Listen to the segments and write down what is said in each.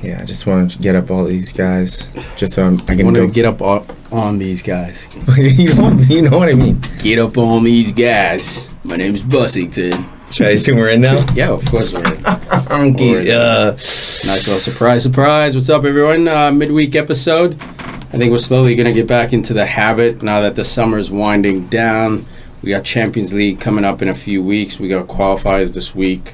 Yeah, I just want to get up all these guys, just so I can to get up on these guys. you know what I mean. Get up on these guys. My name's Bussington. Should I assume we're in now? Yeah, of course we're in. Nice little surprise. What's up, everyone? Midweek episode. I think we're slowly going to get back into the habit now that the summer's winding down. We got Champions League coming up in a few weeks. We got qualifiers this week.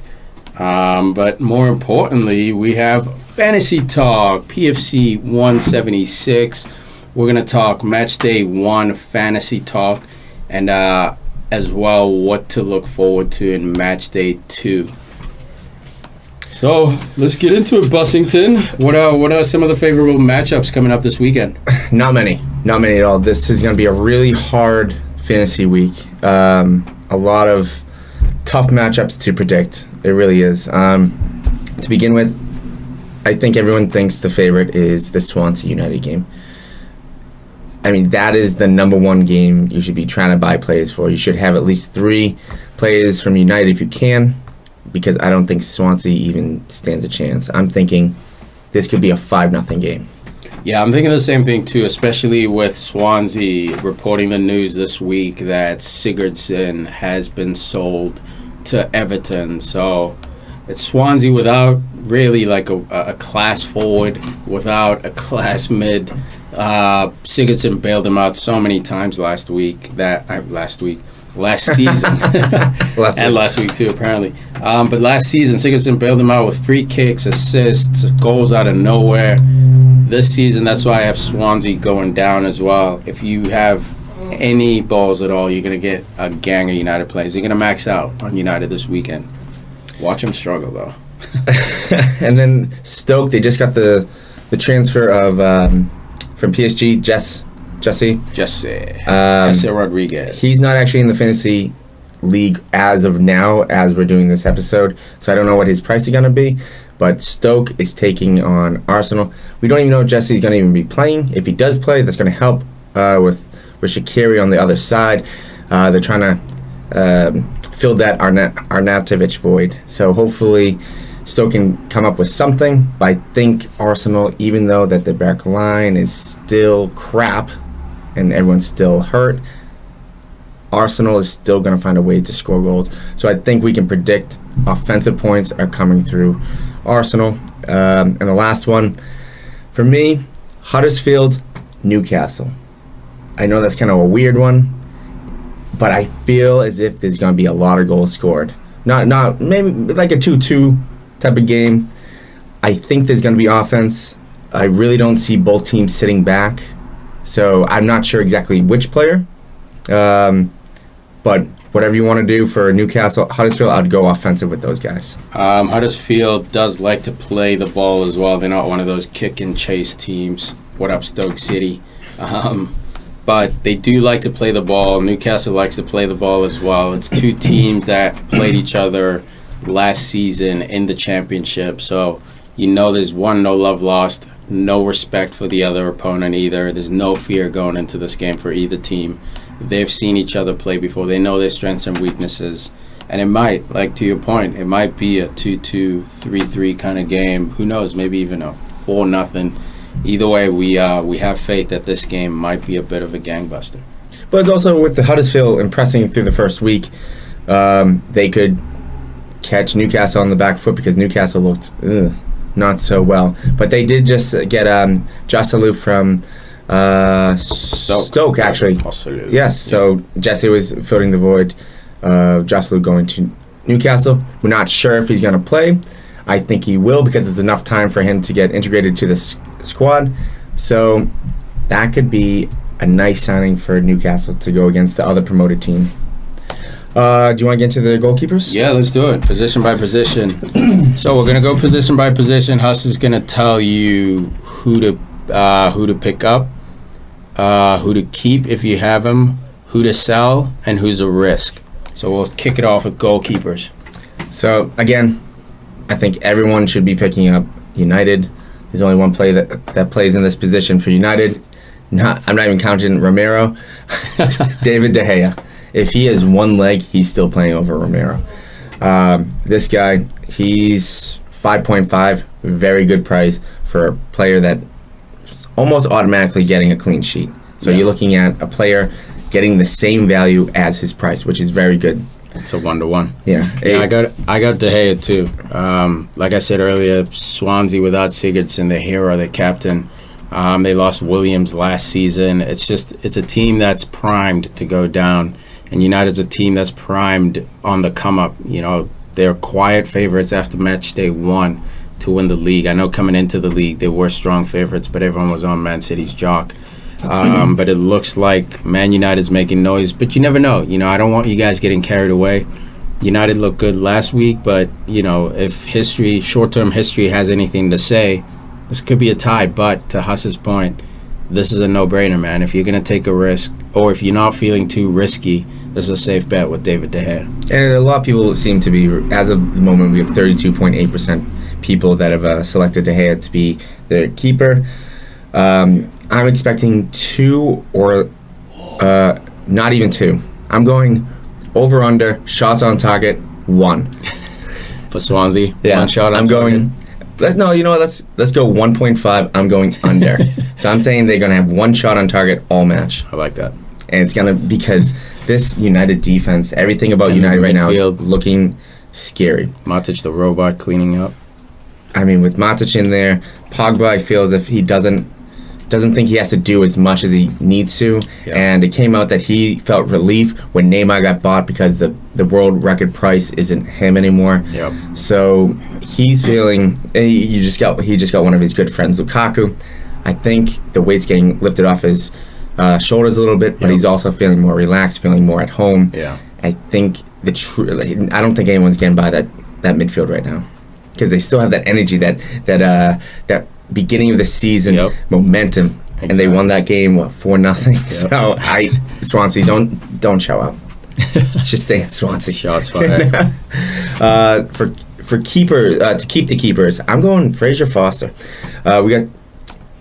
But more importantly, we have Fantasy Talk, PFC 176. We're going to talk Matchday 1 Fantasy Talk and as well what to look forward to in Matchday 2. So let's get into it, Bussington. What are some of the favorable matchups coming up this weekend? Not many at all. This is going to be a really hard fantasy week. A lot of tough matchups to predict. It really is. To begin with, I think everyone thinks the favorite is the Swansea United game. I mean, that is the number one game you should be trying to buy plays for. You should have at least 3 players from United if you can, because I don't think Swansea even stands a chance. I'm thinking this could be a 5-0 game. Yeah, I'm thinking the same thing too, especially with Swansea reporting the news this week that Sigurdsson has been sold to Everton. So it's Swansea without really like a class forward, without a class mid. Sigurdsson bailed him out so many times last season. And last week too, apparently. But last season, Sigurdsson bailed him out with free kicks, assists, goals out of nowhere. This season, that's why I have Swansea going down as well. If you have any balls at all, you're going to get a gang of United players. You're going to max out on United this weekend. Watch them struggle, though. And then Stoke, they just got the transfer of from PSG, Jesse Rodriguez. He's not actually in the fantasy league as of now, as we're doing this episode, so I don't know what his price is going to be. But Stoke is taking on Arsenal. We don't even know if Jesse's going to even be playing. If he does play, that's going to help with Shaqiri on the other side. They're trying to fill that Arnautovic void. So hopefully Stoke can come up with something. But I think Arsenal, even though that the back line is still crap and everyone's still hurt, Arsenal is still going to find a way to score goals. So I think we can predict offensive points are coming through Arsenal. And the last one, for me, Huddersfield, Newcastle. I know that's kind of a weird one, but I feel as if there's going to be a lot of goals scored. Not maybe like a 2-2 type of game. I think there's going to be offense. I really don't see both teams sitting back. So I'm not sure exactly which player. But whatever you want to do for Newcastle, Huddersfield, I'd go offensive with those guys. Huddersfield does like to play the ball as well. They're not one of those kick and chase teams. What up, Stoke City? But they do like to play the ball. Newcastle likes to play the ball as well. It's 2 teams that played each other last season in the championship. So you know there's no love lost, no respect for the other opponent either. There's no fear going into this game for either team. They've seen each other play before. They know their strengths and weaknesses. And it might, like to your point, it might be a 2-2, 3-3 kind of game. Who knows? Maybe even a 4-0. Either way, we have faith that this game might be a bit of a gangbuster. But it's also with the Huddersfield impressing through the first week, they could catch Newcastle on the back foot because Newcastle looked not so well. But they did just get Joselu from Stoke actually. Absolutely. Yes, so Jesse was filling the void. Joselu going to Newcastle. We're not sure if he's going to play. I think he will because it's enough time for him to get integrated to the squad. So that could be a nice signing for Newcastle to go against the other promoted team. Do you want to get into the goalkeepers? Yeah, let's do it. Position by position. So we're going to go position by position. Huss is going to tell you who to pick up, who to keep if you have him, who to sell, and who's a risk. So we'll kick it off with goalkeepers. So, again, I think everyone should be picking up United. There's only one player that plays in this position for United. I'm not even counting Romero. David De Gea. If he has one leg, he's still playing over Romero. This guy, he's 5.5, very good price for a player that's almost automatically getting a clean sheet. So you're looking at a player getting the same value as his price, which is very good. It's a 1-to-1. Yeah. I got De Gea too. Like I said earlier, Swansea without Sigurdsson, their hero, their captain. They lost Williams last season. It's a team that's primed to go down, and United's a team that's primed on the come up. You know, they're quiet favorites after match day 1 to win the league. I know coming into the league they were strong favorites, but everyone was on Man City's jock. But it looks like Man United's making noise, but you never know. You know, I don't want you guys getting carried away. United looked good last week, but, you know, if short-term history has anything to say, this could be a tie. But to Huss's point, this is a no-brainer, man. If you're going to take a risk, or if you're not feeling too risky, this is a safe bet with David De Gea. And a lot of people seem to be, as of the moment, we have 32.8% people that have selected De Gea to be their keeper. I'm expecting 2 or not even 2. I'm going over-under, shots on target, 1. For Swansea, yeah, 1 shot on target. No, you know what? Let's go 1.5. I'm going under. So I'm saying they're going to have 1 shot on target all match. I like that. And it's going to, because this United defense, everything about United right now is looking scary. Matic the robot cleaning up. I mean, with Matic in there, Pogba, I feel as if he doesn't think he has to do as much as he needs to. Yep. And it came out that he felt relief when Neymar got bought because the world record price isn't him anymore. Yep. So he's feeling he just got one of his good friends, Lukaku. I think the weight's getting lifted off his shoulders a little bit, but he's also feeling more relaxed, feeling more at home. Yeah. I think I don't think anyone's getting by that midfield right now, because they still have that energy, that beginning of the season momentum, exactly. And they won that game 4-0. Yep. So Swansea, don't show up. Just stay in Swansea. Shots fired. For keeper to keep the keepers, I'm going Fraser Foster. We got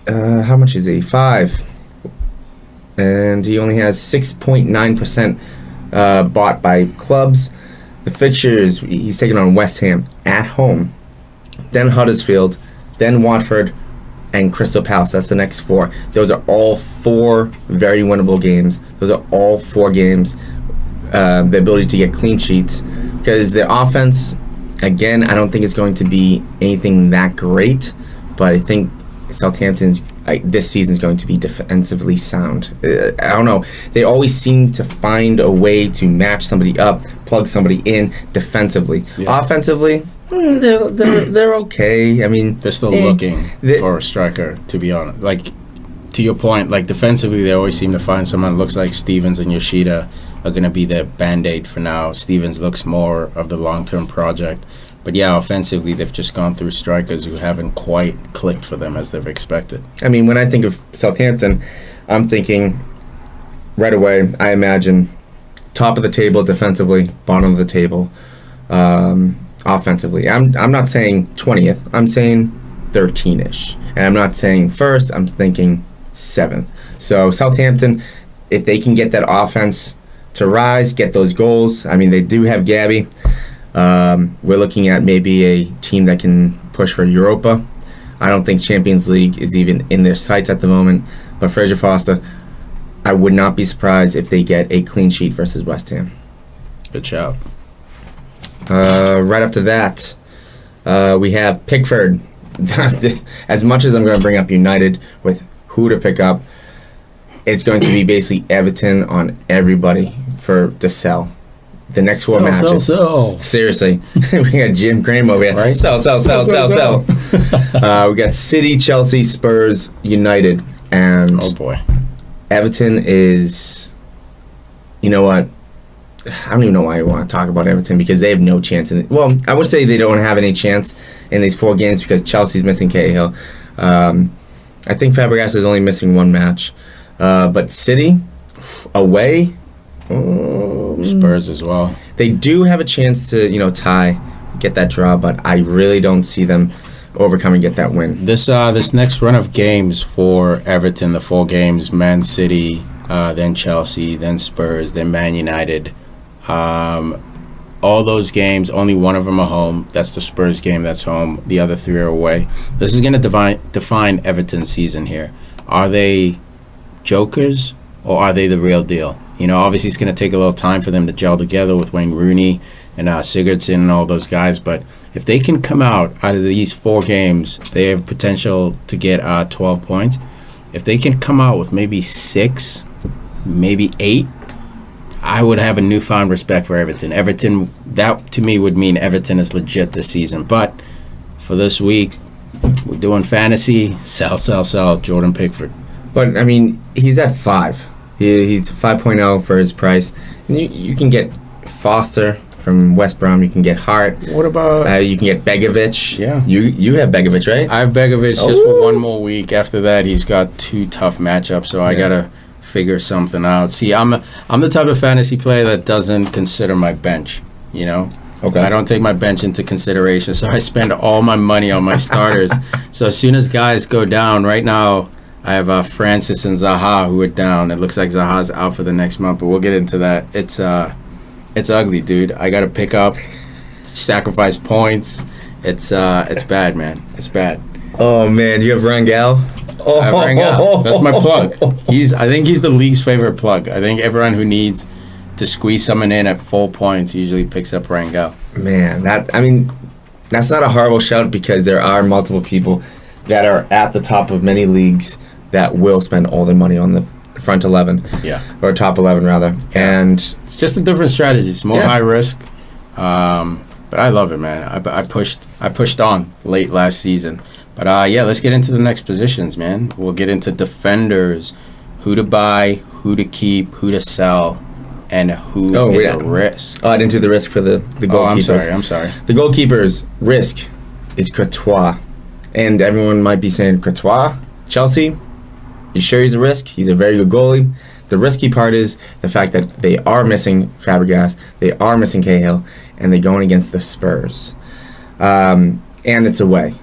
how much is he? 5, and he only has 6.9% bought by clubs. The fixtures, he's taking on West Ham at home, then Huddersfield, then Watford, and Crystal Palace. That's the next 4. Those are all 4 very winnable games. Those are all 4 games. The ability to get clean sheets, because the offense, again, I don't think it's going to be anything that great, but I think Southampton's this season is going to be defensively sound. I don't know. They always seem to find a way to match somebody up, plug somebody in defensively. Yeah. Offensively, they're okay. I mean, they're still looking for a striker, to be honest. Like, to your point, like defensively, they always seem to find someone that looks like Stevens and Yoshida are going to be their band-aid for now. Stevens looks more of the long-term project. But yeah, offensively, they've just gone through strikers who haven't quite clicked for them as they've expected. I mean, when I think of Southampton, I'm thinking right away, I imagine top of the table defensively, bottom of the table offensively. I'm not saying 20th. I'm saying 13-ish. And I'm not saying first. I'm thinking 7th. So Southampton, if they can get that offense to rise, get those goals. I mean, they do have Gabby. We're looking at maybe a team that can push for Europa. I don't think Champions League is even in their sights at the moment. But Fraser Foster, I would not be surprised if they get a clean sheet versus West Ham. Good shout. Right after that, we have Pickford. As much as I'm going to bring up United with who to pick up, it's going to be basically Everton on everybody to sell. The next 4 matches. Seriously. We got Jim Graham over here. Right? Sell. We got City, Chelsea, Spurs, United. And oh boy. Everton is, you know what? I don't even know why I want to talk about Everton, because they have no chance. Well, I would say they don't have any chance in these 4 games because Chelsea's missing Cahill. I think Fabregas is only missing 1 match. But City, away... Spurs as well. They do have a chance to, tie, get that draw, but I really don't see them overcoming, get that win. This next run of games for Everton, the 4 games, Man City, then Chelsea, then Spurs, then Man United, all all those games, only one of them are home. That's the Spurs game that's home. The other 3 are away. This is going to define Everton's season here. Are they jokers or are they the real deal? You know, obviously it's going to take a little time for them to gel together with Wayne Rooney and Sigurdsson and all those guys. But if they can come out of these 4 games, they have potential to get 12 points. If they can come out with maybe 6, maybe 8, I would have a newfound respect for Everton. Everton, that to me would mean Everton is legit this season. But for this week, we're doing fantasy, sell, Jordan Pickford. But, I mean, he's at 5. He's 5.0 for his price. And you can get Foster from West Brom. You can get Hart. What about... you can get Begovic. Yeah. You have Begovic, right? I have Begovic just for one more week. After that, he's got 2 tough matchups, so I got to figure something out. See, I'm the type of fantasy player that doesn't consider my bench, you know? Okay. I don't take my bench into consideration, so I spend all my money on my starters. So as soon as guys go down, right now, I have Francis and Zaha who are down. It looks like Zaha's out for the next month, but we'll get into that. It's ugly, dude. I got to pick up, sacrifice points. It's bad, man. It's bad. Oh, man. You have Rangel? Oh. I have Rangel. That's my plug. I think he's the league's favorite plug. I think everyone who needs to squeeze someone in at full points usually picks up Rangel. Man, that's not a horrible shout because there are multiple people that are at the top of many leagues that will spend all their money on the front 11. Yeah. Or top 11, rather. Yeah. And it's just a different strategy. It's more high risk. But I love it, man. I pushed on late last season. But, let's get into the next positions, man. We'll get into defenders, who to buy, who to keep, who to sell, and who is a risk. Oh, I didn't do the risk for the goalkeepers. I'm sorry. The goalkeepers' risk is Courtois. And everyone might be saying, Courtois? Chelsea? You sure he's a risk? He's a very good goalie. The risky part is the fact that they are missing Fabregas, they are missing Cahill, and they're going against the Spurs. And it's away.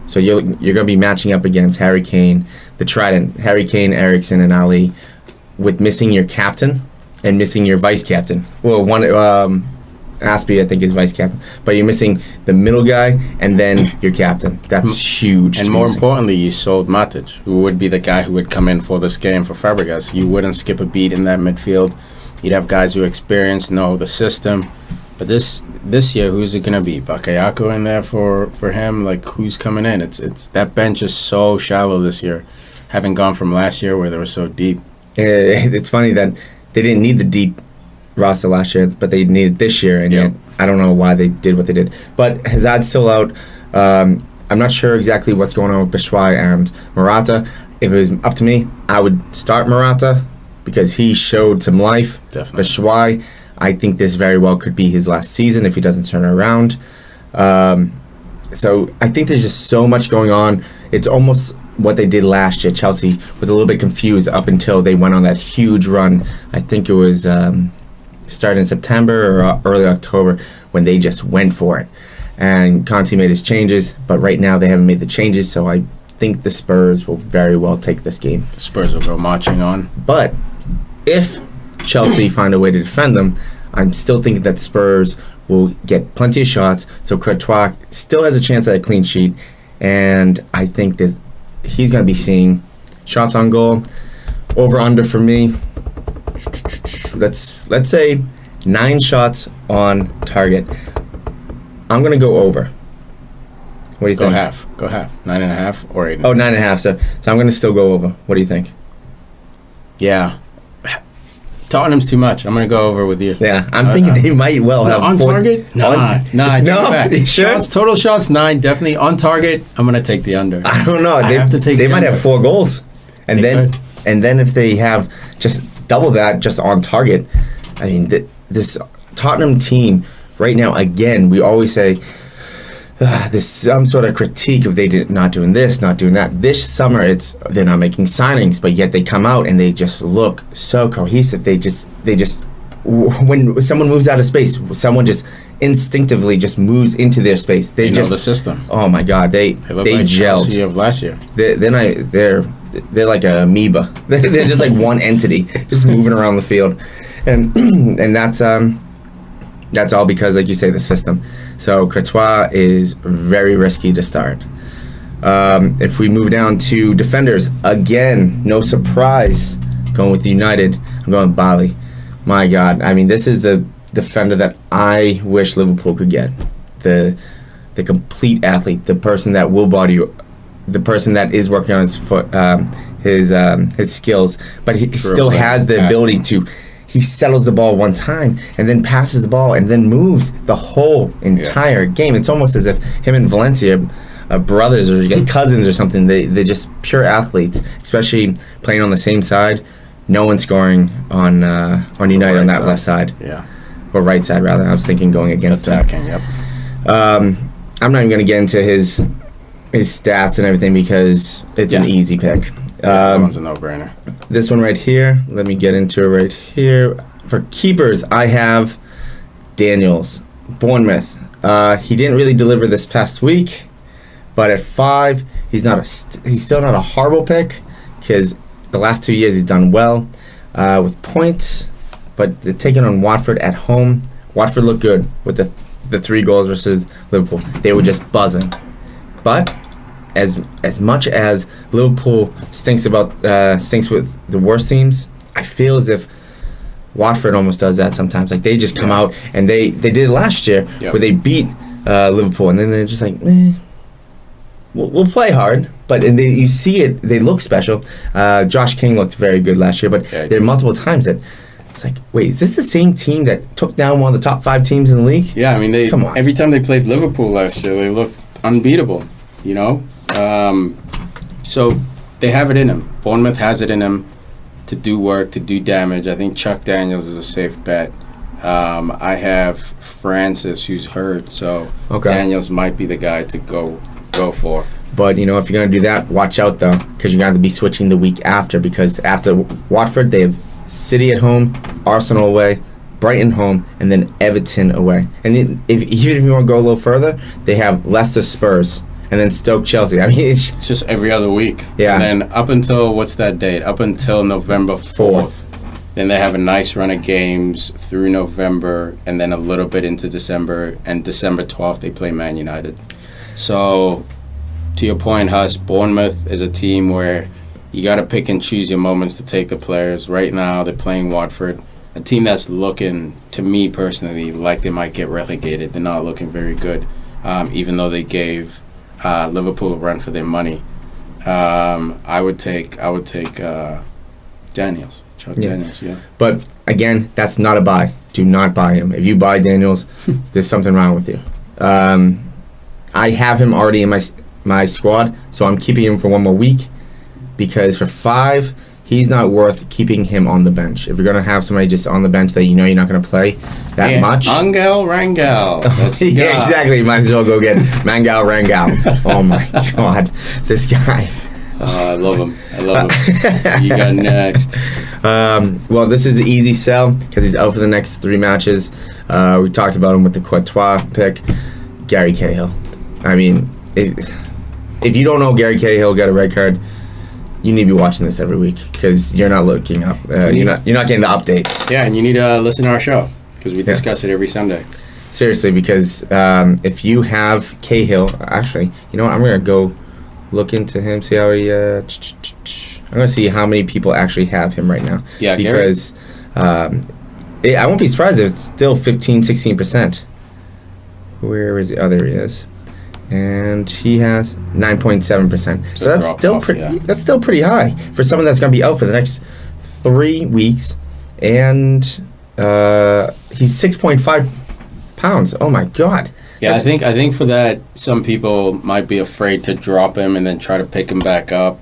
So you're going to be matching up against Harry Kane, the Trident, Harry Kane, Eriksen, and Ali, with missing your captain and missing your vice captain. Well, Aspie, I think, is vice captain. But you're missing the middle guy and then your captain. That's huge. And more importantly, you sold Matic, who would be the guy who would come in for this game for Fabregas. You wouldn't skip a beat in that midfield. You'd have guys who experience, know the system. But this year, who's it going to be? Bakayoko in there for him? Like, who's coming in? It's that bench is so shallow this year, having gone from last year where they were so deep. It's funny that they didn't need the deep roster last year, but they needed this year, and yet I don't know why they did what they did. But Hazard's still out. I'm not sure exactly what's going on with Batshuayi and Morata. If it was up to me, I would start Morata because he showed some life. Definitely. Batshuayi, I think this very well could be his last season if he doesn't turn around. So I think there's just so much going on. It's almost what they did last year. Chelsea was a little bit confused up until they went on that huge run. I think it was starting in September or early October when they just went for it. And Conte made his changes, but right now they haven't made the changes, so I think the Spurs will very well take this game. The Spurs will go marching on. But if Chelsea find a way to defend them, I'm still thinking that Spurs will get plenty of shots, so Courtois still has a chance at a clean sheet, and I think he's going to be seeing shots on goal. Over-under for me, let's say 9 shots on target. I'm going to go over. What do you think? Go half. 9.5 or 8. Oh, 9.5. So I'm going to still go over. What do you think? Yeah. Tottenham's too much. I'm going to go over with you. Yeah, I'm thinking they might well have on target? Nah, take it back. Sure? Total shots, 9. Definitely on target. I'm going to take the under. I don't know. They might have 4 goals. And then if they have just double that just on target, I mean, this Tottenham team right now, again, we always say there's some sort of critique of they did not doing this, not doing that. This summer, they're not making signings, but yet they come out and they just look so cohesive. They just when someone moves out of space, someone just instinctively just moves into their space. They know the system. Oh my God, they look like gelled. Chelsea of last year. They're like an amoeba. They're just like one entity, just moving around the field, and that's That's all because, like you say, the system. So Courtois is very risky to start. If we move down to defenders, again, no surprise, going with United. I'm going with Bali. My God, I mean, this is the defender that I wish Liverpool could get. The complete athlete, the person that will body you, the person that is working on his foot, his skills, but he still has the ability to. He settles the ball one time and then passes the ball and then moves the whole entire game. It's almost as if him and Valencia are brothers or cousins or something. They're just pure athletes, especially playing on the same side. No one scoring on United on that left side. Yeah. Or right side, rather. I was thinking going against attacking, him. Yep. I'm not even going to get into his stats and everything because it's an easy pick. That one's a no-brainer. This one right here, let me get into it right here. For keepers, I have Daniels, Bournemouth. He didn't really deliver this past week, but at 5, he's still not a horrible pick because the last 2 years he's done well with points, but they're taking on Watford at home. Watford looked good with the 3 goals versus Liverpool. They were just buzzing. But as much as Liverpool stinks with the worst teams, I feel as if Watford almost does that sometimes. Like they just come out and they did it last year where they beat Liverpool and then they're just like, we'll play hard, but you see it. They look special. Josh King looked very good last year, but there are multiple times that it's like, wait, is this the same team that took down one of the top 5 teams in the league? Yeah, I mean, come on. Every time they played Liverpool last year, they looked unbeatable. You know, so they have it in them. Bournemouth has it in them to do work, to do damage. I think Chuck Daniels is a safe bet. I have Francis, who's hurt, so Daniels might be the guy to go for. But, if you're going to do that, watch out, though, because you're going to be switching the week after, because after Watford, they have City at home, Arsenal away, Brighton home, and then Everton away. And even if you want to go a little further, they have Leicester Spurs. And then Stoke Chelsea. I mean, it's just every other week. Yeah. And then up until, what's that date? Up until November 4th. Then they have a nice run of games through November and then a little bit into December. And December 12th, they play Man United. So, to your point, Huss, Bournemouth is a team where you got to pick and choose your moments to take the players. Right now, they're playing Watford, a team that's looking, to me personally, like they might get relegated. They're not looking very good, even though they gave Liverpool a run for their money. I would take Daniels. Chuck Daniels, yeah. But again, that's not a buy. Do not buy him. If you buy Daniels, there's something wrong with you. I have him already in my squad, so I'm keeping him for one more week because for 5, he's not worth keeping him on the bench. If you're going to have somebody just on the bench that you're not going to play that much. Angel Rangel. Yeah, exactly. Might as well go get Mangal Rangel. Oh, my God. This guy. I love him. You got next. Well, this is an easy sell because he's out for the next 3 matches. We talked about him with the Courtois pick. Gary Cahill. I mean, if you don't know Gary Cahill got a red card, you need to be watching this every week because you're not looking up. You're not getting the updates. Yeah, and you need to listen to our show because we discuss it every Sunday. Seriously, because if you have Cahill, actually, you know what? I'm gonna go look into him, see how he. I'm gonna see how many people actually have him right now. Yeah, because I won't be surprised if it's still 15-16%. Where is he? Oh, there he is. And he has 9.7%. So that's still That's still pretty high for someone that's going to be out for the next 3 weeks, and he's 6.5 pounds. Oh my God! Yeah, I think for that, some people might be afraid to drop him and then try to pick him back up.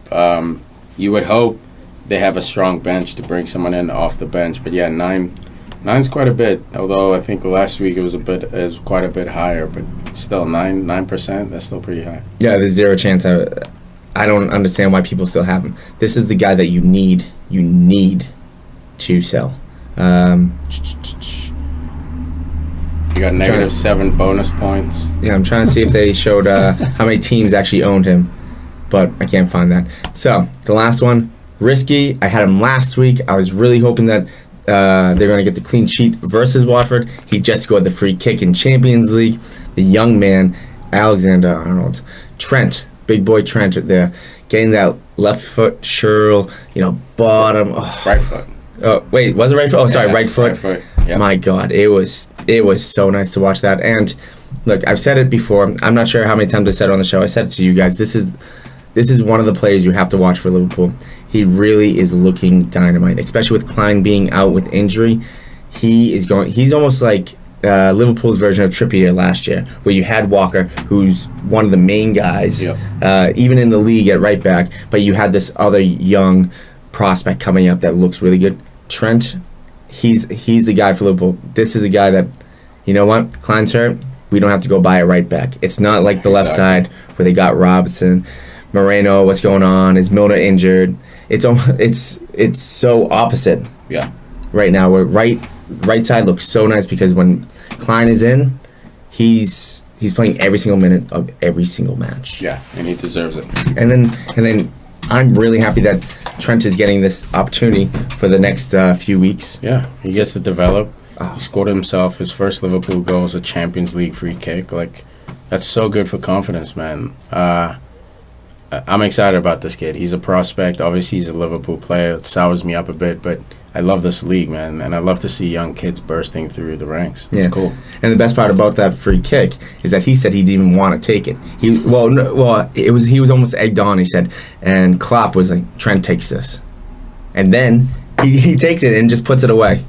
You would hope they have a strong bench to bring someone in off the bench, but yeah, nine's quite a bit. Although I think last week it was quite a bit higher, but still 9%. That's still pretty high. Yeah, there's zero chance. I don't understand why people still have him. This is the guy that you need to sell. You got -7 bonus points. Yeah, I'm trying to see if they showed how many teams actually owned him, but I can't find that. So the last one, risky. I had him last week. I was really hoping that they're going to get the clean sheet versus Watford. He just scored the free kick in Champions League. The young man, Alexander-Arnold. Trent, big boy Trent there, getting that left foot Sherl, bottom. Oh. Right foot. Oh, wait, was it right foot? Oh, sorry, right foot. Right foot. Yep. My God, it was so nice to watch that. And look, I've said it before. I'm not sure how many times I said it on the show. I said it to you guys. This is one of the players you have to watch for Liverpool. He really is looking dynamite, especially with Klein being out with injury. He's almost like Liverpool's version of Trippier last year, where you had Walker, who's one of the main guys, even in the league at right back, but you had this other young prospect coming up that looks really good. Trent, he's the guy for Liverpool. This is a guy that, you know what, Klein's hurt, we don't have to go buy a right back. It's not like the left side where they got Robertson, Moreno, what's going on? Is Milner injured? It's so opposite. Yeah. Right now, where right side looks so nice because when Klein is in, he's playing every single minute of every single match. Yeah, and he deserves it. And then I'm really happy that Trent is getting this opportunity for the next few weeks. Yeah, he gets to develop. He scored himself his first Liverpool goal as a Champions League free kick. Like, that's so good for confidence, man. I'm excited about this kid. He's a prospect. Obviously, he's a Liverpool player. It sours me up a bit, but I love this league, man, and I love to see young kids bursting through the ranks. It's cool. And the best part about that free kick is that he said he didn't even want to take it. He was almost egged on. He said, and Klopp was like, Trent takes this, and then he takes it and just puts it away.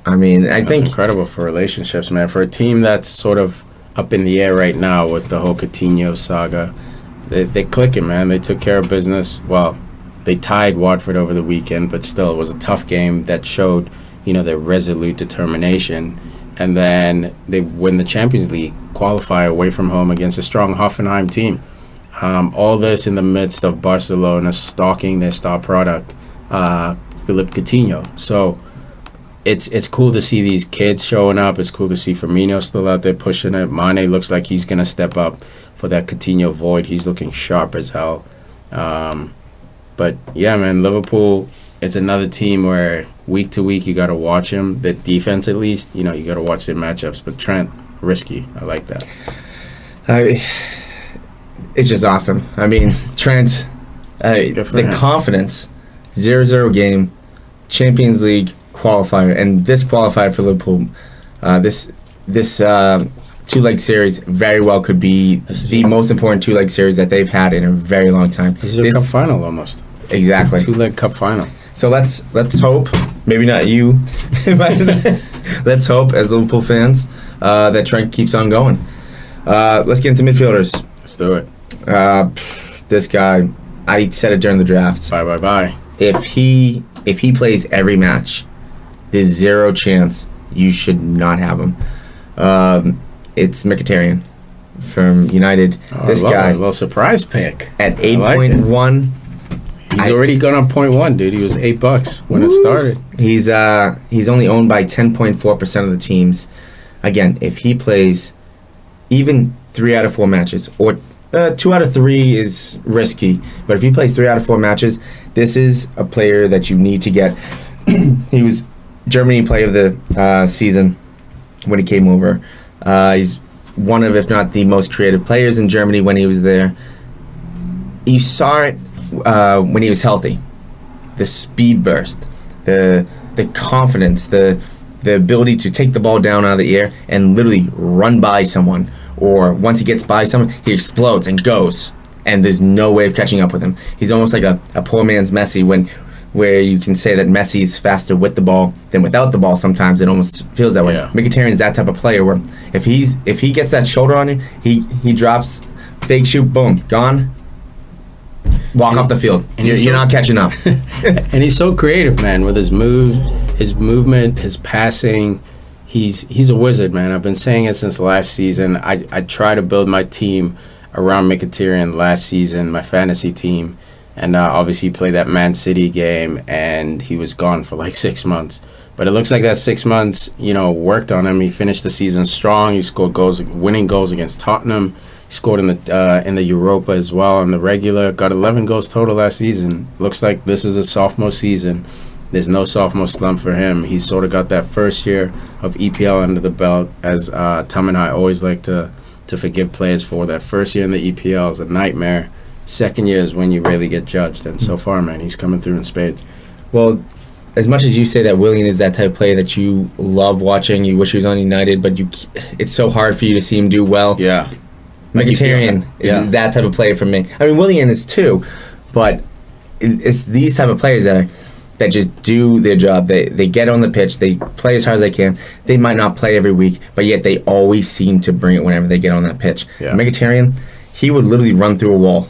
I mean, That's incredible for relationships, man. For a team that's sort of up in the air right now with the whole Coutinho saga, they're clicking, man. They took care of business. Well, they tied Watford over the weekend, but still, it was a tough game that showed, their resolute determination. And then they win the Champions League, qualify away from home against a strong Hoffenheim team. All this in the midst of Barcelona stalking their star product, Philippe Coutinho. So it's cool to see these kids showing up. It's cool to see Firmino still out there pushing it. Mane looks like he's going to step up for that Coutinho void. He's looking sharp as hell. But, yeah, man, Liverpool, it's another team where week to week you got to watch them. The defense, at least, you got to watch their matchups. But Trent, risky. I like that. It's just awesome. I mean, Trent, the confidence, 0-0 game, Champions League qualifier, and this qualifier for Liverpool, this two-leg series very well could be the most important two-leg series that they've had in a very long time. This is a cup final almost. Exactly. Two-leg cup final. So let's hope, maybe not you, but let's hope as Liverpool fans that Trent keeps on going. Let's get into midfielders. Let's do it. This guy, I said it during the draft. Bye. If he plays every match, there's zero chance you should not have him. It's Mkhitaryan from United. This guy, a little surprise pick at 8.1. He's already gone on 0.1, dude. He was $8 when it started. He's only owned by 10.4% of the teams. Again, if he plays even 3 out of 4 matches, or 2 out of 3 is risky, but if he plays 3 out of 4 matches, this is a player that you need to get. He was Germany Player of the Season when he came over. He's one of, if not the most creative players in Germany when he was there. You saw it when he was healthy. The speed burst, the confidence, the ability to take the ball down out of the air and literally run by someone. Or once he gets by someone, he explodes and goes. And there's no way of catching up with him. He's almost like a poor man's Messi where you can say that Messi is faster with the ball than without the ball. Sometimes it almost feels that way. Yeah. Mkhitaryan's that type of player where if he gets that shoulder on you, he drops, big shoot, boom, gone. Walk off the field. And you're not catching up. And he's so creative, man, with his moves, his movement, his passing. He's a wizard, man. I've been saying it since last season. I try to build my team around Mkhitaryan last season, my fantasy team. And obviously he played that Man City game, and he was gone for like 6 months. But it looks like that 6 months, worked on him. He finished the season strong. He scored winning goals against Tottenham. He scored in the Europa as well, in the regular. Got 11 goals total last season. Looks like this is a sophomore season. There's no sophomore slump for him. He's sort of got that first year of EPL under the belt, as Tom and I always like to forgive players for. That first year in the EPL is a nightmare. Second year is when you really get judged. And so far, man, he's coming through in spades. Well, as much as you say that Willian is that type of player that you love watching, you wish he was on United, but it's so hard for you to see him do well. Yeah. Mkhitaryan is that type of player for me. I mean, Willian is too, but it's these type of players that just do their job. They get on the pitch, they play as hard as they can. They might not play every week, but yet they always seem to bring it whenever they get on that pitch. Yeah. Mkhitaryan, he would literally run through a wall,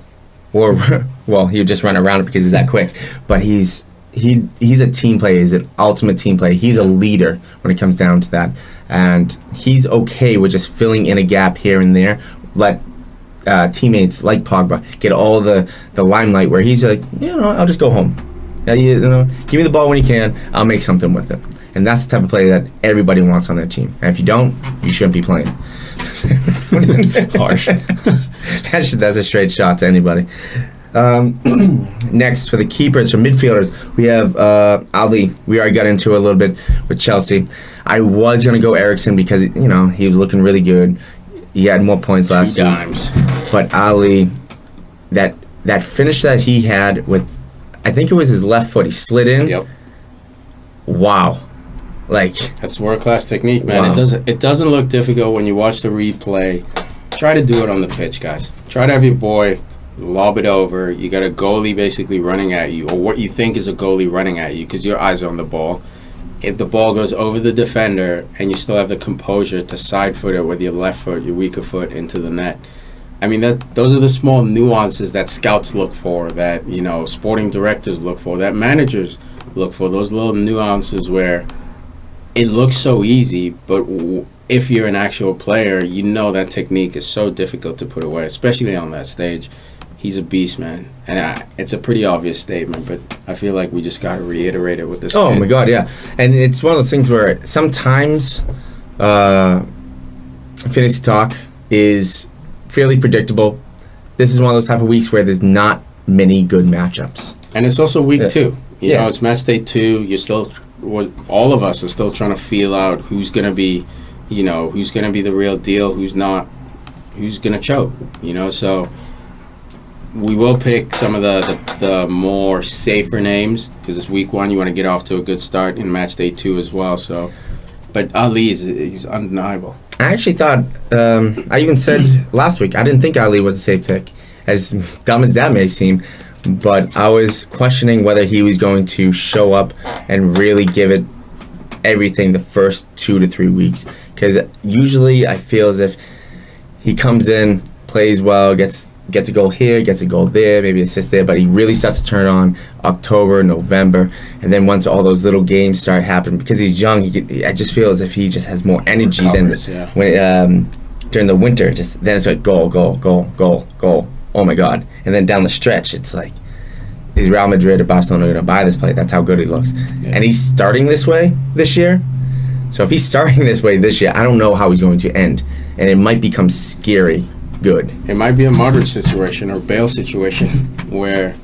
or well, he would just run around it because he's that quick. But he's a team player. He's an ultimate team player. He's a leader when it comes down to that, and he's okay with just filling in a gap here and there. Let teammates like Pogba get all the limelight, where he's like, I'll just go home. Give me the ball when you can. I'll make something with it. And that's the type of player that everybody wants on their team. And if you don't, you shouldn't be playing. Harsh. That's a straight shot to anybody. Next, for the keepers, for midfielders, we have Ali. We already got into it a little bit with Chelsea. I was going to go Eriksson because, he was looking really good. He had more points last week. But Ali, that finish that he had with, I think it was his left foot, he slid in. Yep. Wow. That's world-class technique, man. Wow. It doesn't look difficult when you watch the replay. Try to do it on the pitch, guys. Try to have your boy lob it over. You got a goalie basically running at you, or what you think is a goalie running at you, because your eyes are on the ball. If the ball goes over the defender and you still have the composure to side foot it with your left foot, your weaker foot, into the net. I mean, those are the small nuances that scouts look for, that sporting directors look for, that managers look for. Those little nuances where it looks so easy, but if you're an actual player, that technique is so difficult to put away, especially on that stage. He's a beast, man. And it's a pretty obvious statement, but I feel like we just got to reiterate it with this Oh, kid. my God, yeah. And it's one of those things where sometimes fantasy talk is fairly predictable. This is one of those type of weeks where there's not many good matchups. And it's also week 2. You know, it's match day 2. You're still, all of us are still trying to feel out who's going to be, who's going to be the real deal, who's not, who's going to choke, So we will pick some of the more safer names, because it's week 1. You want to get off to a good start in match day 2 as well. So, but Ali he's undeniable. I actually thought, I even said last week, I didn't think Ali was a safe pick, as dumb as that may seem, but I was questioning whether he was going to show up and really give it everything the first 2 to 3 weeks, because usually I feel as if he comes in, plays well, gets a goal here, gets a goal there, maybe assist there, but he really starts to turn on October, November, and then once all those little games start happening, because he's young, I just feel as if he just has more energy when during the winter. Then it's like goal, goal, goal, goal, goal. Oh my God! And then down the stretch, it's like, is Real Madrid or Barcelona going to buy this play? That's how good he looks, and he's starting this way this year. So if he's starting this way this year, I don't know how he's going to end, and it might become scary good. It might be a Modric situation or Bale situation where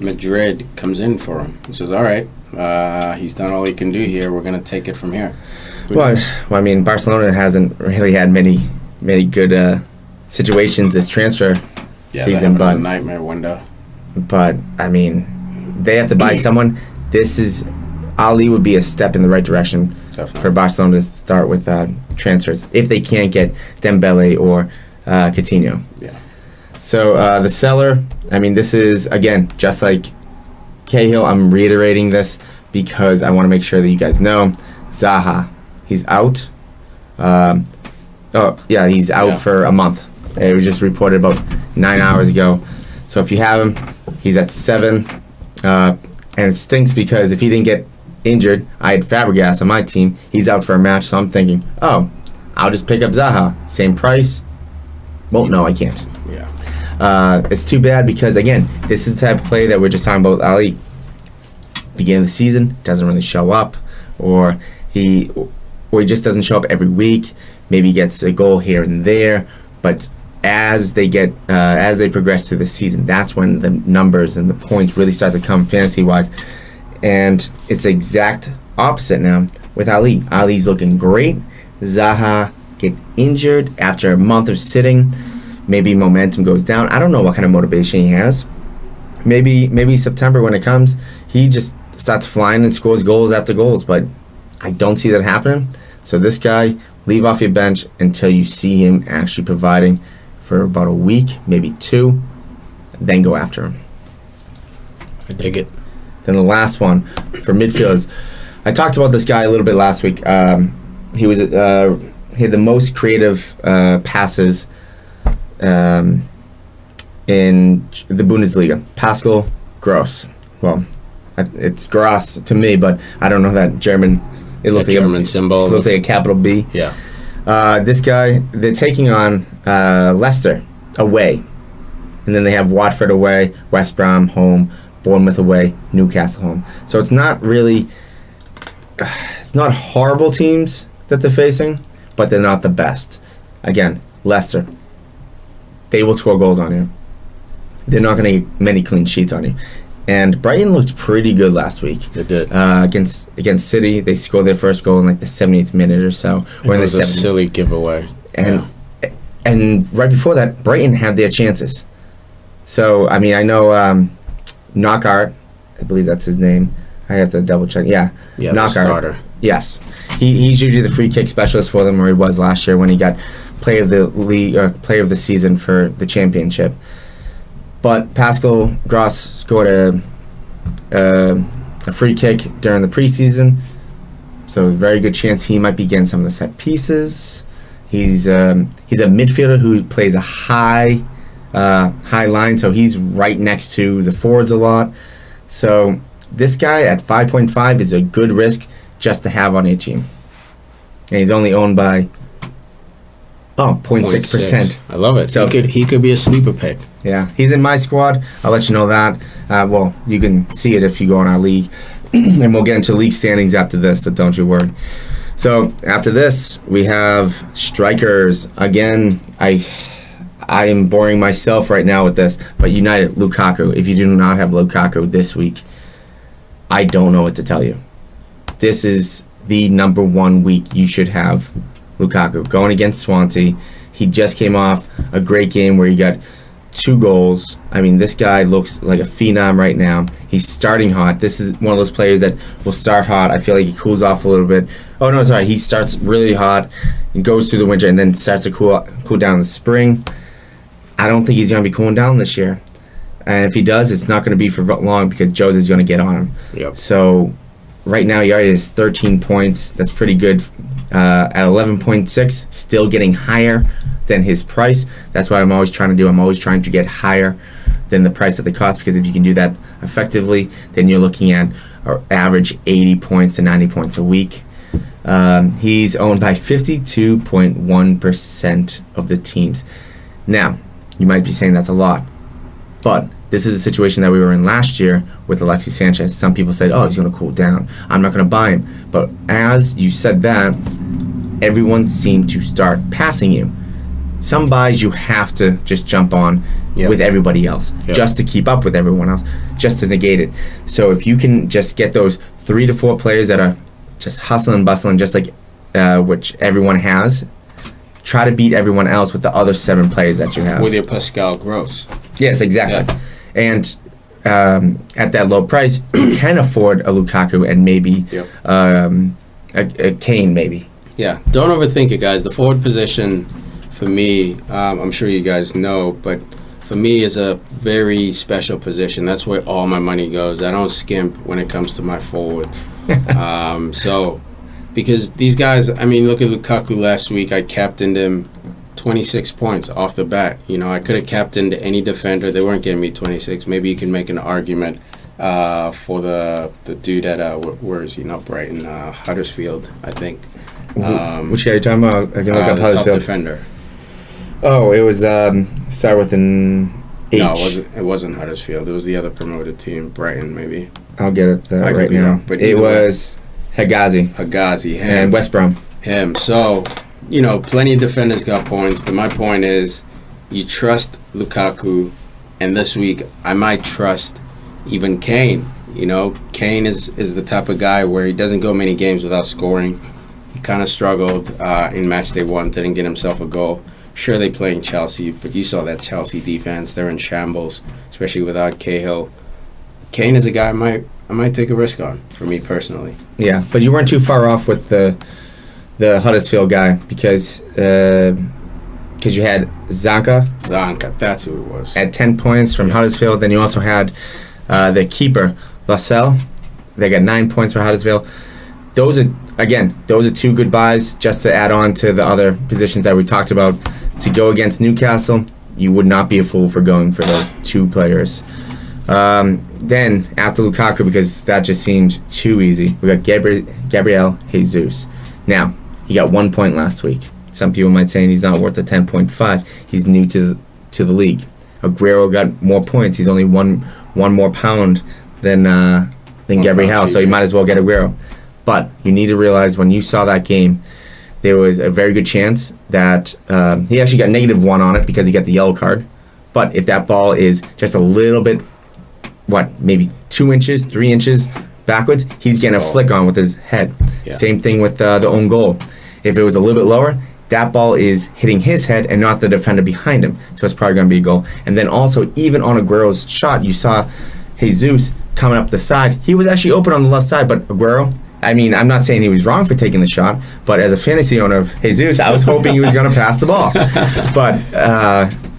Madrid comes in for him and says, all right, he's done all he can do here. We're going to take it from here. Well, I mean, Barcelona hasn't really had many good situations this transfer season, but a nightmare window. But I mean, they have to buy someone. Ali would be a step in the right direction. Definitely. For Barcelona to start with transfers if they can't get Dembele or Coutinho. Yeah. So the seller, I mean, this is, again, just like Cahill, I'm reiterating this because I want to make sure that you guys know. Zaha, he's out. He's out for a month. It was just reported about 9 hours ago. So if you have him, he's at 7. And it stinks because if he didn't get injured, I had Fabregas on my team. He's out for a match, so I'm thinking, I'll just pick up Zaha. Same price. Well, no, I can't. Yeah. It's too bad because, again, this is the type of play that we're just talking about. Ali, beginning of the season, doesn't really show up, or he just doesn't show up every week. Maybe he gets a goal here and there, but as they progress through the season, that's when the numbers and the points really start to come fantasy-wise. And it's the exact opposite now with Ali. Ali's looking great. Zaha get injured after a month of sitting. Maybe momentum goes down. I don't know what kind of motivation he has. Maybe September when it comes, he just starts flying and scores goals after goals. But I don't see that happening. So this guy, leave off your bench until you see him actually providing for about a week, maybe 2. Then go after him. I dig it. Then the last one for midfielders. I talked about this guy a little bit last week. He had the most creative passes in the Bundesliga. Pascal Gross. Well, it's Gross to me, but I don't know that German. It looks like German symbol. It looks like a capital B. Yeah. This guy, they're taking on Leicester away. And then they have Watford away, West Brom home, Bournemouth away, Newcastle home. So it's not really, it's not horrible teams that they're facing, but they're not the best. Again, Leicester, they will score goals on you. They're not going to get many clean sheets on you. And Brighton looked pretty good last week. They did. Against City, they scored their first goal in like the 70th minute or so. Or in the 70th. A silly giveaway. And right before that, Brighton had their chances. So, I mean, I know Knockaert, I believe that's his name. I have to double check. Yeah, Knockaert. Starter. Yes. He's usually the free kick specialist for them, or he was last year when he got player of the league, player of the season for the championship. But Pascal Gross scored a free kick during the preseason, so a very good chance he might be getting some of the set pieces. He's a midfielder who plays a high line, so he's right next to the forwards a lot. So this guy at 5.5 is a good risk just to have on your team, and he's only owned by 0.6%. I love it. So he could be a sleeper pick. Yeah, he's in my squad. I'll let you know that. Well, you can see it if you go on our league, and we'll get into league standings after this, so don't you worry. So after this, we have strikers. Again, I am boring myself right now with this, but United, Lukaku. If you do not have Lukaku this week, I don't know what to tell you. This is the number 1 week you should have Lukaku. Going against Swansea, he just came off a great game where he got 2 goals. I mean, this guy looks like a phenom right now. He's starting hot. This is one of those players that will start hot. I feel like he cools off a little bit. Oh, no, sorry. He starts really hot and goes through the winter and then starts to cool down in the spring. I don't think he's going to be cooling down this year. And if he does, it's not going to be for long because Jose's going to get on him. Yep. So right now, he already has 13 points. That's pretty good. At 11.6, still getting higher than his price. That's what I'm always trying to do. I'm always trying to get higher than the price that they cost, because if you can do that effectively, then you're looking at average 80 points to 90 points a week. He's owned by 52.1% of the teams. Now, you might be saying that's a lot, but this is a situation that we were in last year with Alexis Sanchez. Some people said, oh, he's going to cool down. I'm not going to buy him. But as you said that, everyone seemed to start passing you. Some buys you have to just jump on with everybody else, just to keep up with everyone else, just to negate it. So if you can just get those 3 to 4 players that are just hustling and bustling, just like which everyone has, try to beat everyone else with the other 7 players that you have. With your Pascal Gross. Yes, exactly. Yeah. And at that low price, you can afford a Lukaku and maybe a Kane, maybe. Yeah, don't overthink it, guys. The forward position, for me, I'm sure you guys know, but for me is a very special position. That's where all my money goes. I don't skimp when it comes to my forwards. So, because these guys, I mean, look at Lukaku last week. I captained him 26 points off the bat. You know, I could have captained any defender. They weren't getting me 26. Maybe you can make an argument for the dude at, where is he? Not Brighton, Huddersfield, I think. Which guy are you talking about? I can look up Huddersfield. Top defender. Oh, it was start with an H. No, it wasn't Huddersfield. It was the other promoted team, Brighton, maybe. I'll get it right now. Wrong, but it was Hegazi. Him. And West Brom. Him. So, you know, plenty of defenders got points, but my point is you trust Lukaku, and this week I might trust even Kane You know, Kane is the type of guy where he doesn't go many games without scoring. He kind of struggled in matchday 1, didn't get himself a goal. Sure, they play in Chelsea, but you saw that Chelsea defense. They're in shambles, especially without Cahill. Kane is a guy I might take a risk on, for me personally. Yeah, but you weren't too far off with the Huddersfield guy because you had Zanka, that's who it was. At 10 points from Huddersfield. Then you also had the keeper, Lascelles. They got 9 points for Huddersfield. Those are two good buys just to add on to the other positions that we talked about. To go against Newcastle, you would not be a fool for going for those 2 players. Then, after Lukaku, because that just seemed too easy, we got Gabriel Jesus. Now, he got 1 point last week. Some people might say he's not worth the 10.5. He's new to the league. Aguero got more points. He's only one more pound than Gabriel, so you might as well get Aguero. But you need to realize when you saw that game, there was a very good chance that he actually got -1 on it because he got the yellow card. But if that ball is just a little bit, maybe 2 inches, 3 inches backwards, he's getting a flick on with his head. Yeah. Same thing with the own goal. If it was a little bit lower, that ball is hitting his head and not the defender behind him. So it's probably going to be a goal. And then also, even on Aguero's shot, you saw Jesus coming up the side. He was actually open on the left side, but Aguero, I mean, I'm not saying he was wrong for taking the shot, but as a fantasy owner of Jesus, I was hoping he was going to pass the ball. But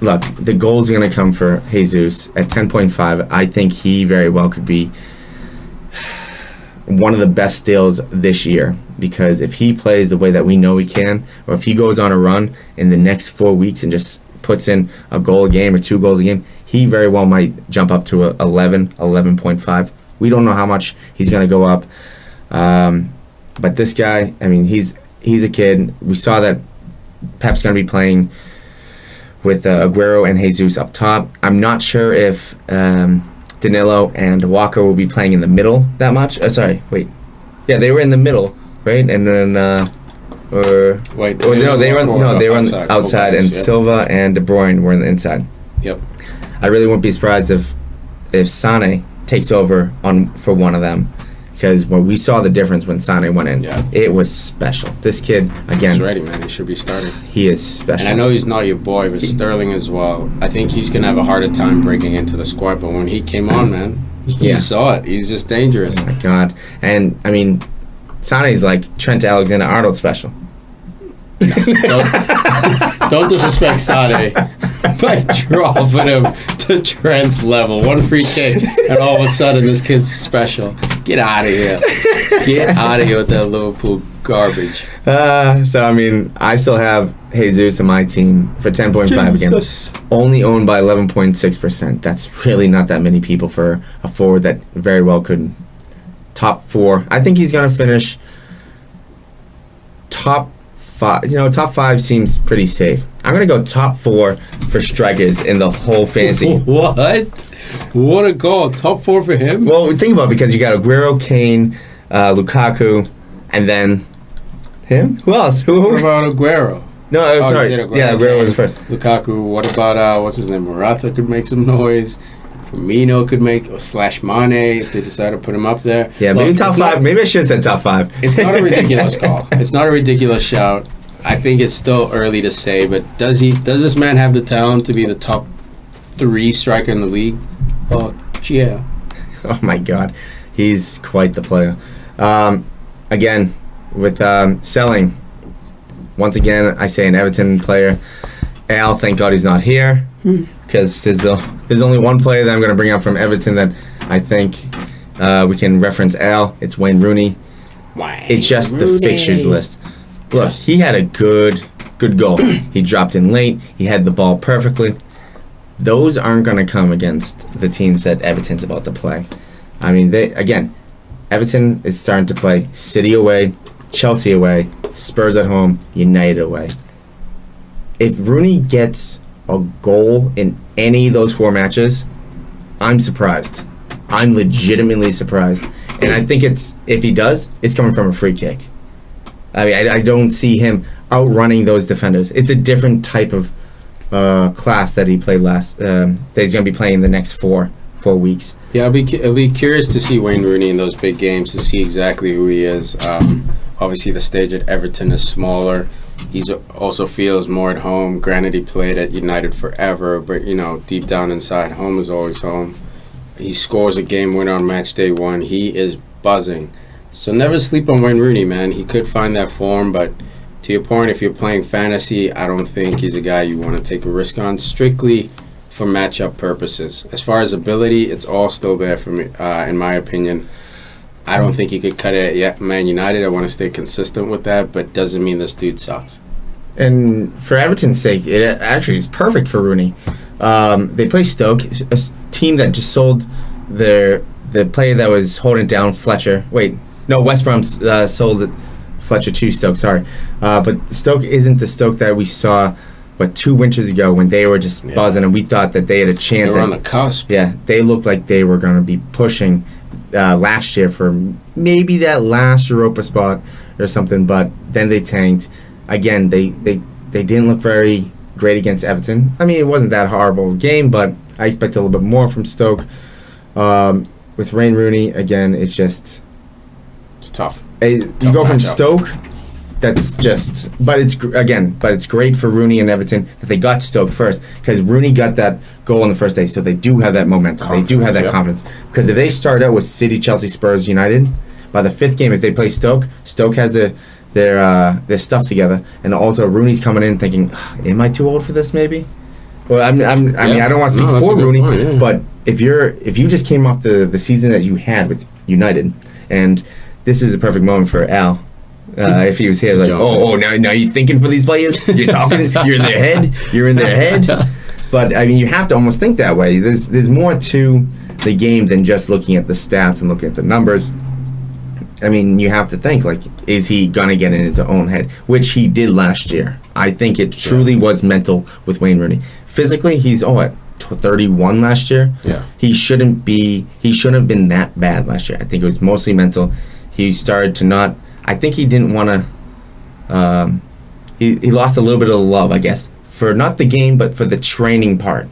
look, the goals are going to come for Jesus at 10.5. I think he very well could be one of the best steals this year, because if he plays the way that we know he can, or if he goes on a run in the next 4 weeks and just puts in a goal a game or 2 goals a game, he very well might jump up to 11.5. We don't know how much he's going to go up. But this guy, I mean, he's a kid. We saw that Pep's going to be playing with Aguero and Jesus up top. I'm not sure if Danilo and Walker will be playing in the middle that much. Yeah, they were in the middle, right? And then they were on the outside, and yeah. Silva and De Bruyne were on the inside. Yep. I really wouldn't be surprised if Sane takes over for one of them. Because when we saw the difference when Sane went in, It was special. This kid, again... He's ready, man. He should be starting. He is special. And I know he's not your boy, but Sterling as well. I think he's going to have a harder time breaking into the squad, but when he came on, man, you saw it. He's just dangerous. Oh, my God. And, I mean, Sane's like Trent Alexander-Arnold special. No, don't disrespect Sane by dropping him to Trent's level. One free kick, and all of a sudden this kid's special. Get out of here. Get out of here with that Liverpool garbage. So, I mean, I still have Jesus in my team for 10.5 again. Only owned by 11.6%. That's really not that many people for a forward that very well could. Top 4. I think he's going to finish top 5. You know, top 5 seems pretty safe. I'm going to go top 4 for strikers in the whole fantasy. What a goal. Top 4 for him? Well, think about it, because you got Aguero, Kane, Lukaku, and then him? Who else? What about Aguero? No, sorry. Aguero. Yeah, Aguero was the first. Lukaku. What about, what's his name? Morata could make some noise. Firmino could make, or / Mane, if they decide to put him up there. Yeah, maybe top 5. Maybe I should have said top 5. It's not a ridiculous call. It's not a ridiculous shout. I think it's still early to say, but does this man have the talent to be the top 3 striker in the league? Oh, yeah. Oh, my God. He's quite the player. Again, with selling, once again, I say an Everton player. Al, thank God he's not here, because there's only one player that I'm going to bring up from Everton that I think we can reference Al. It's Wayne Rooney. It's just the fixtures list. Look, he had a good goal. He dropped in late. He had the ball perfectly. Those aren't going to come against the teams that Everton's about to play. I mean, Everton is starting to play City away, Chelsea away, Spurs at home, United away. If Rooney gets a goal in any of those 4 matches, I'm surprised. I'm legitimately surprised. And I think if he does, it's coming from a free kick. I mean, I don't see him outrunning those defenders. It's a different type of class that he played that he's going to be playing the next four 4 weeks. Yeah, I'll be curious to see Wayne Rooney in those big games to see exactly who he is. Obviously, the stage at Everton is smaller. He also feels more at home. Granted, he played at United forever, but, deep down inside, home is always home. He scores a game winner on match day 1. He is buzzing. So never sleep on Wayne Rooney, man. He could find that form, but to your point, if you're playing fantasy, I don't think he's a guy you want to take a risk on, strictly for matchup purposes. As far as ability, it's all still there for me, in my opinion. I don't think he could cut it at Man United. I want to stay consistent with that, but doesn't mean this dude sucks. And for Everton's sake, it actually is perfect for Rooney. They play Stoke, a team that just sold the player that was holding down Fletcher. West Brom sold Fletcher to Stoke, sorry. But Stoke isn't the Stoke that we saw, 2 winters ago when they were just buzzing and we thought that they had a chance. They were on the cusp. Yeah, they looked like they were going to be pushing last year for maybe that last Europa spot or something, but then they tanked. Again, they didn't look very great against Everton. I mean, it wasn't that horrible game, but I expect a little bit more from Stoke. With Wayne Rooney, again, it's tough. You go from Stoke, but it's great for Rooney and Everton that they got Stoke first, because Rooney got that goal on the first day, so they do have that momentum. They do have that confidence. Because if they start out with City, Chelsea, Spurs, United, by the 5th game, if they play Stoke has their stuff together, and also Rooney's coming in thinking, am I too old for this? Maybe. Well, I mean, I don't want to speak for Rooney, point, but if you just came off the season that you had with United, and this is the perfect moment for Al. If he was here, like, now you're thinking for these players. You're talking. You're in their head. But I mean, you have to almost think that way. There's more to the game than just looking at the stats and looking at the numbers. I mean, you have to think, like, is he gonna get in his own head, which he did last year. I think it truly was mental with Wayne Rooney. Physically, he's 31 last year. Yeah, he shouldn't have been that bad last year. I think it was mostly mental. He started to not. I think he didn't want to. He lost a little bit of the love, I guess, for not the game, but for the training part.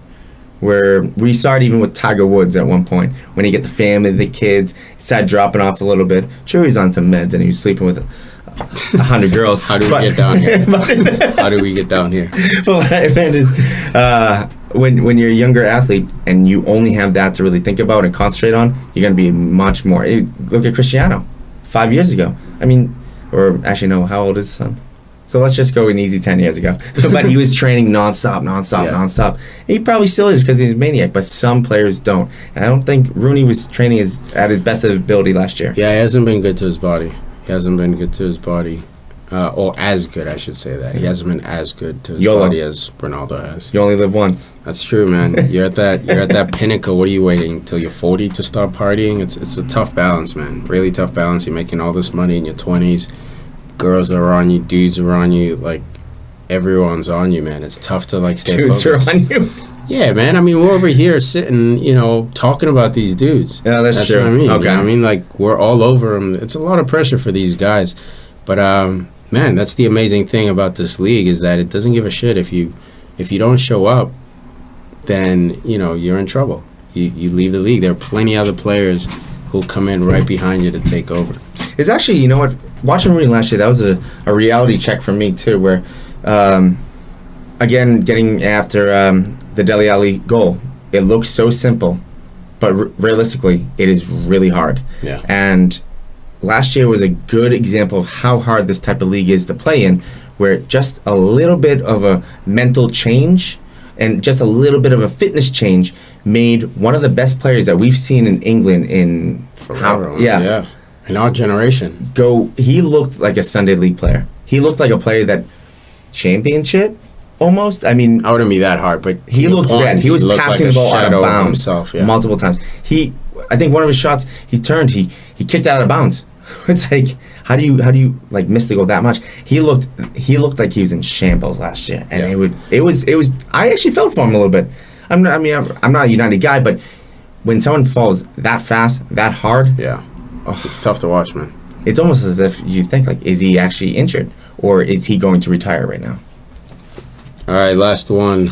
Where we saw it even with Tiger Woods at one point, when he get the family, the kids, he started dropping off a little bit. Sure, he's on some meds and he was sleeping with 100 girls. How do we get down here? How do we get down here? But what I meant is, when you're a younger athlete and you only have that to really think about and concentrate on, you're going to be much more. Look at Cristiano, 5 years ago. I mean, or actually no, how old is his son? So let's just go an easy 10 years ago. But he was training nonstop. He probably still is because he's a maniac, but some players don't. And I don't think Rooney was training at his best ability last year. Yeah, he hasn't been good to his body. Or as good, I should say that. He hasn't been as good to his body as Ronaldo has. You only live once. That's true, man. You're at that pinnacle. What are you waiting till you're 40 to start partying? It's a tough balance, man. Really tough balance. You're making all this money in your 20s. Girls are on you, dudes are on you, like everyone's on you, man. It's tough to like stay focused. Dudes are on you. Yeah, man. I mean, we're over here sitting, talking about these dudes. Yeah, that's true. What I mean. Okay. I mean, like we're all over them. It's a lot of pressure for these guys, but man, that's the amazing thing about this league is that it doesn't give a shit if you don't show up, then you're in trouble. You leave the league. There are plenty other players who'll come in right behind you to take over. It's actually, you know what? Watching Rooney last year, that was a reality check for me too. Where, again, getting after the Dele Alli goal, it looks so simple, but realistically, it is really hard. Yeah. And last year was a good example of how hard this type of league is to play in, where just a little bit of a mental change and just a little bit of a fitness change made one of the best players that we've seen in England in forever. Yeah. In our generation. He looked like a Sunday league player. He looked like a player that championship almost. I mean, I wouldn't be that hard, but he looked bad. He was passing the ball out of bounds multiple times. I think one of his shots, he turned, he kicked out of bounds. It's like, how do you like miss the goal that much? He looked like he was in shambles last year, and it was. I actually felt for him a little bit. I'm not a United guy, but when someone falls that fast, that hard, it's tough to watch, man. It's almost as if you think, like, is he actually injured, or is he going to retire right now? All right, last one.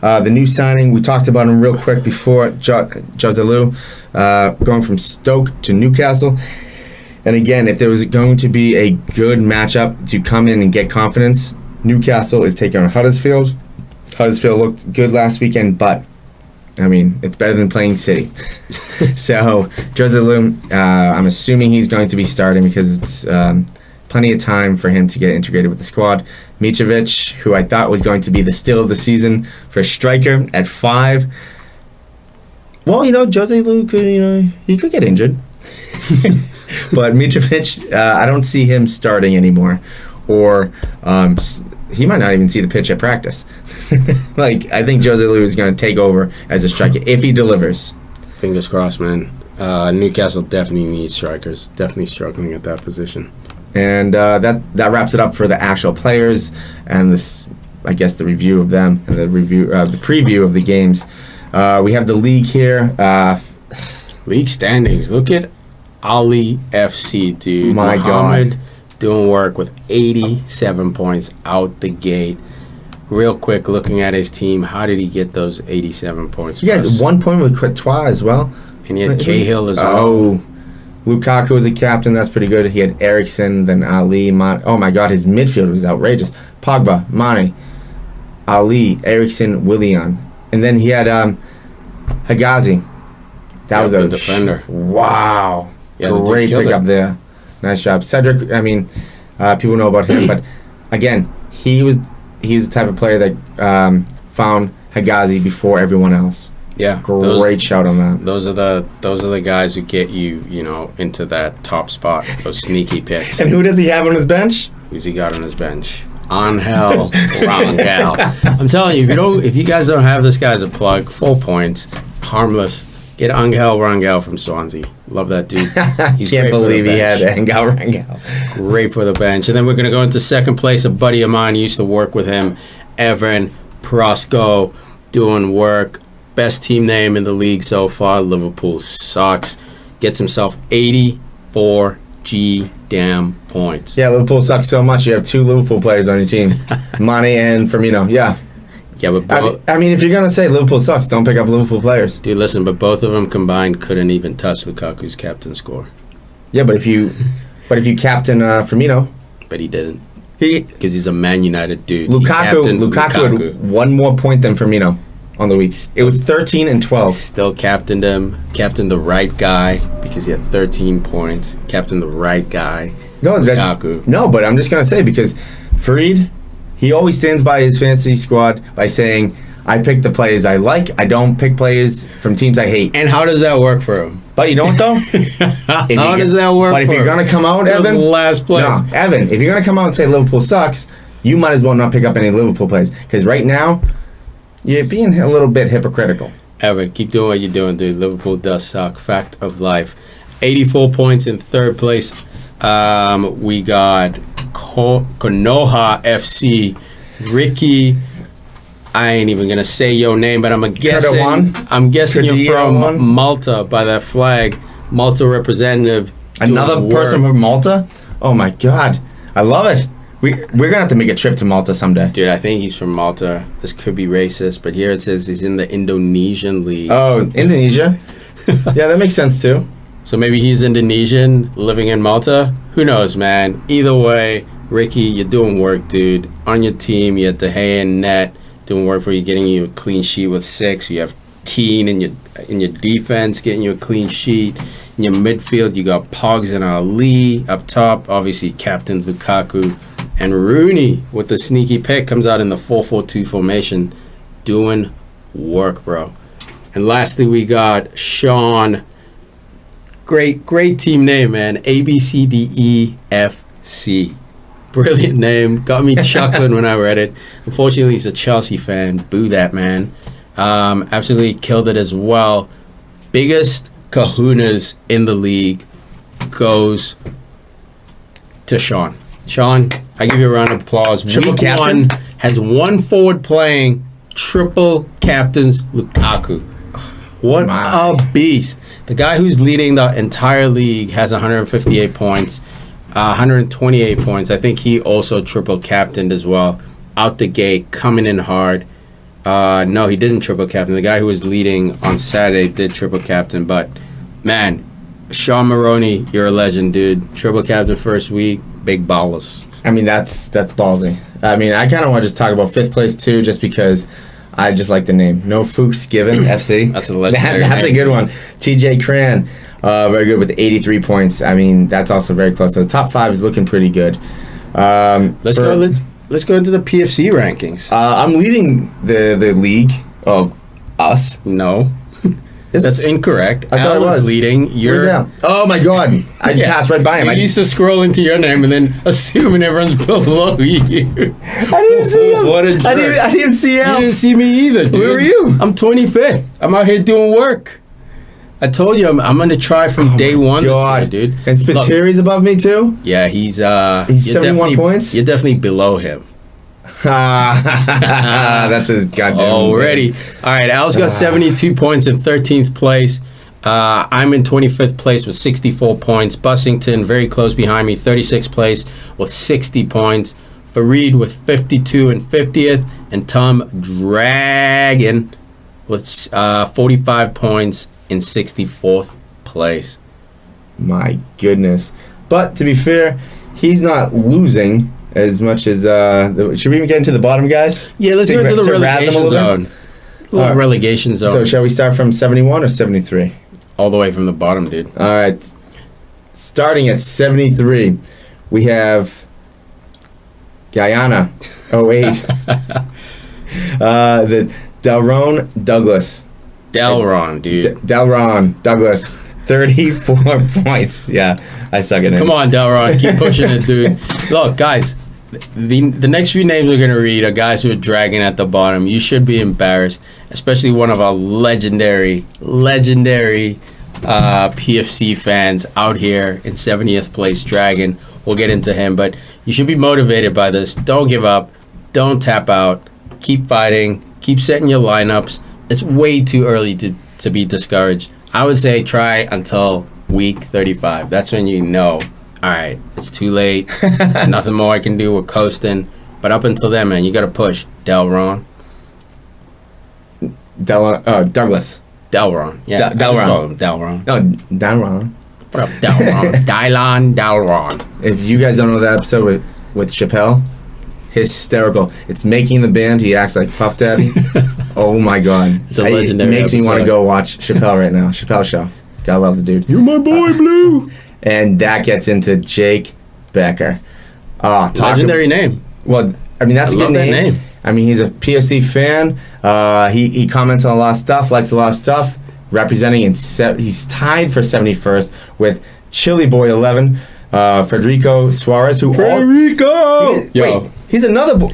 The new signing, we talked about him real quick before, Joselu, going from Stoke to Newcastle. And again, if there was going to be a good matchup to come in and get confidence, Newcastle is taking on Huddersfield. Huddersfield looked good last weekend, but, I mean, it's better than playing City. So, Joselu, I'm assuming he's going to be starting because it's plenty of time for him to get integrated with the squad. Mitrovic, who I thought was going to be the steal of the season for striker at 5. Well, Joselu could, he could get injured. But Mitrovic, I don't see him starting anymore. Or he might not even see the pitch at practice. I think Joselu is going to take over as a striker if he delivers. Fingers crossed, man. Newcastle definitely needs strikers. Definitely struggling at that position. And that wraps it up for the actual players and this, I guess, the review of them and the preview of the games. We have the league here. League standings. Look at Ali FC, dude. My Mohammed God. Doing work with 87 points out the gate. Real quick, looking at his team, how did he get those 87 points? He had 1 point with Courtois as well. And he had Cahill as well. Oh, Lukaku was a captain. That's pretty good. He had Eriksen, then Ali. Oh, my God. His midfield was outrageous. Pogba, Mane, Ali, Eriksen, Willian. And then he had Higazi. That was a defender. Wow. Yeah, great pickup there. Nice job. Cedric, I mean, people know about him. But, again, he was the type of player that found Higazi before everyone else. Yeah, great shout on that. Those are the guys who get you, into that top spot. Those sneaky picks. And who does he have on his bench? Who's he got on his bench? Angel Rangel. I'm telling you, if you guys don't have this guy as a plug, 4 points, harmless. Get Angel Rangel from Swansea. Love that dude. He's Can't believe he had Angel Rangel. Great for the bench. And then we're gonna go into second place. A buddy of mine used to work with him, Evan Prosco, doing work. Best team name in the league so far. Liverpool sucks. Gets himself 84 damn points. Yeah, Liverpool sucks so much. You have 2 Liverpool players on your team, Mane and Firmino. Yeah. Yeah, but I mean, if you're gonna say Liverpool sucks, don't pick up Liverpool players. Dude, listen, but both of them combined couldn't even touch Lukaku's captain score. Yeah, but if you captain Firmino, but he didn't. Because he's a Man United dude. Lukaku had 1 more point than Firmino on the week. It was 13 and 12. Still captained him. Captained the right guy because he had 13 points. Captained the right guy. Lukaku. No, but I'm just gonna say because Farid, he always stands by his fantasy squad by saying, I pick the players I like. I don't pick players from teams I hate. And how does that work for him? But you know what, though? How does that work for him? But if you're going to come out, Evan... last place. No, Evan, if you're going to come out and say Liverpool sucks, you might as well not pick up any Liverpool players. Because right now, you're being a little bit hypocritical. Evan, keep doing what you're doing, dude. Liverpool does suck. Fact of life. 84 points in third place. We got Konoha FC. Ricky, I ain't even gonna say your name, but I'm guessing you're from Malta by that flag. Malta representative. Another person from Malta? Oh my God, I love it. We're gonna have to make a trip to Malta someday. Dude, I think he's from Malta. This could be racist, but here it says he's in the Indonesian league. Oh, Indonesia? Yeah, that makes sense too. So maybe he's Indonesian living in Malta. Who knows, man? Either way, Ricky, you're doing work, dude. On your team, you had De Gea and net doing work for you, getting you a clean sheet with 6. You have Keane in your defense, getting you a clean sheet. In your midfield, you got Pogs and Ali up top. Obviously, Captain Lukaku and Rooney with the sneaky pick comes out in the 4-4-2 formation, doing work, bro. And lastly, we got Sean. Great team name, man. ABCDEFC. Brilliant name. Got me chuckling when I read it. Unfortunately, he's a Chelsea fan. Boo that man. Absolutely killed it as well. Biggest kahunas in the league goes to Sean. Sean, I give you a round of applause. Triple Week captain? 1 has 1 forward playing, triple captains Lukaku. What a beast. The guy who's leading the entire league has 158 points. 128 points. I think he also triple captained as well. out the gate, coming in hard. No, he didn't triple captain. The guy who was leading on Saturday did triple captain. But, man, Sean Maroney, you're a legend, dude. Triple captain first week, big ballers. I mean, that's ballsy. I mean, I kind of want to just talk about 5th place, too, just because I just like the name. No Fuchs Given, FC. That's a legendary That's name. a good one. TJ Cran, very good with 83 points. I mean, that's also very close. So the top 5 is looking pretty good. Let's go into the PFC rankings. I'm leading the league of us. No. That's incorrect. I thought Al it was leading. Where's Al? Oh my God! I passed right by him. You used to scroll into your name and then assuming everyone's below you. I didn't even see him. What a jerk. I didn't even see Al. You didn't see me either, dude. Where were you? I'm 25th. I'm out here doing work. I told you I'm going to try from day one God. this year, dude. And Spiteri's above me too. Yeah, he's 71 points. You're definitely below him. That's his goddamn. Already. All right, Al's got 72 points in 13th place. I'm in 25th place with 64 points. Bussington, very close behind me, 36th place with 60 points. Fareed with 52 and 50th. And Tom Dragon with 45 points in 64th place. My goodness. But to be fair, he's not losing as much as should we even get into the bottom, guys? Yeah, let's go into the to razz them a relegation little zone. bit? Alright. Relegation zone. So shall we start from 71 or 73? All the way from the bottom, dude. All right. Starting at 73, we have Guyana 08. The Delron Douglas. Delron, dude. Delron Douglas. 34 points. Yeah, I suck at it. Come on, Delron. Keep pushing it, dude. Look, guys, the next few names we're going to read are guys who are dragging at the bottom. You should be embarrassed, especially one of our legendary PFC fans out here in 70th place dragging. We'll get into him, but you should be motivated by this. Don't give up. Don't tap out. Keep fighting. Keep setting your lineups. It's way too early to be discouraged. I would say try until week 35. That's when you know, all right, it's too late. There's nothing more I can do. We're coasting. But up until then, man, you got to push. Douglas. Delron. Yeah, I just call him Delron. No, Delron. What up, Delron? Delron. If you guys don't know that episode with Chappelle, hysterical. It's making the band. He acts like Puff Daddy. Oh my God. It's a legendary It makes me want to episode. go watch Chappelle right now. Chappelle Show. Gotta love the dude. You're my boy, Blue. And that gets into Jake Becker. Legendary name. Well, I mean, that's I a good love that name. name. I mean, he's a PFC fan. He comments on a lot of stuff, likes a lot of stuff. Representing he's tied for 71st with Chili Boy 11, Federico Suarez, who he's another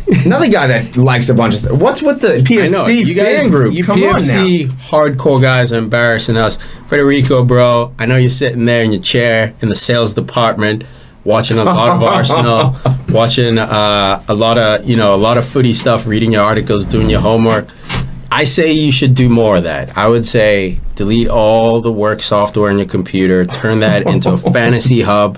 guy that likes a bunch of stuff. What's with the PFC fan group? You Come PFC on now. hardcore guys are embarrassing us. Federico, bro, I know you're sitting there in your chair in the sales department watching a lot of Arsenal, watching a lot of footy stuff, reading your articles, doing your homework. I say you should do more of that. I would say delete all the work software on your computer, turn that into a fantasy hub,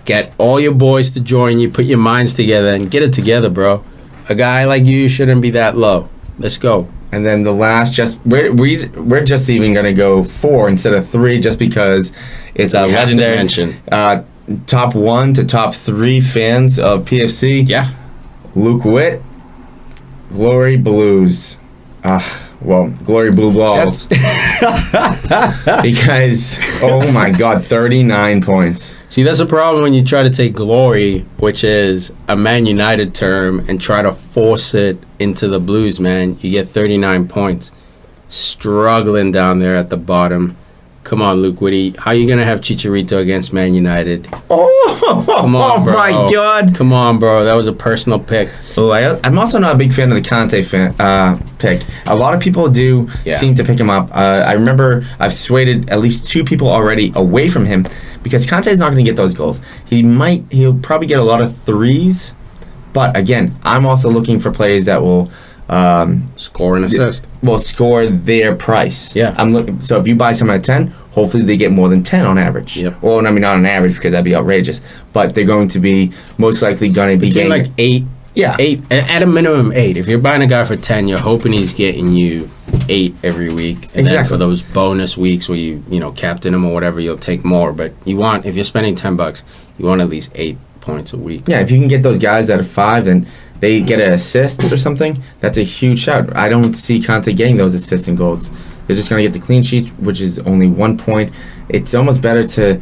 get all your boys to join you, put your minds together, and get it together, bro. A guy like you shouldn't be that low. Let's go. And then the last, we're just even gonna go 4 instead of 3, just because it's a legendary mention. Top 1 to top 3 fans of PFC. Yeah. Luke Witt, Glory Blues. Glory Blue Balls. Because, oh my God, 39 points. See, that's a problem when you try to take glory, which is a Man United term, and try to force it into the Blues, man. You get 39 points. Struggling down there at the bottom. Come on, Luke Whitty. How you going to have Chicharito against Man United? Come on, bro. Oh my God. Come on, bro. That was a personal pick. Oh, I'm also not a big fan of the Conte pick. A lot of people do seem to pick him up. I remember I've swayed at least 2 people already away from him because Conte's not going to get those goals. He'll probably get a lot of 3s, but again, I'm also looking for players that will score and assist. Will score their price. Yeah. I'm looking. So if you buy someone at 10, hopefully they get more than 10 on average. Yep. Well, I mean not on average because that'd be outrageous, but they're going to be most likely going to be Between getting like 8 Yeah. 8 at a minimum 8. If you're buying a guy for 10, you're hoping he's getting you 8 every week. And then for those bonus weeks where you captain him or whatever, you'll take more. But if you're spending $10, you want at least 8 points a week. Yeah, if you can get those guys that are 5 and they get an assist or something, that's a huge shout. I don't see Conte getting those assists and goals. They're just going to get the clean sheet, which is only 1 point. It's almost better to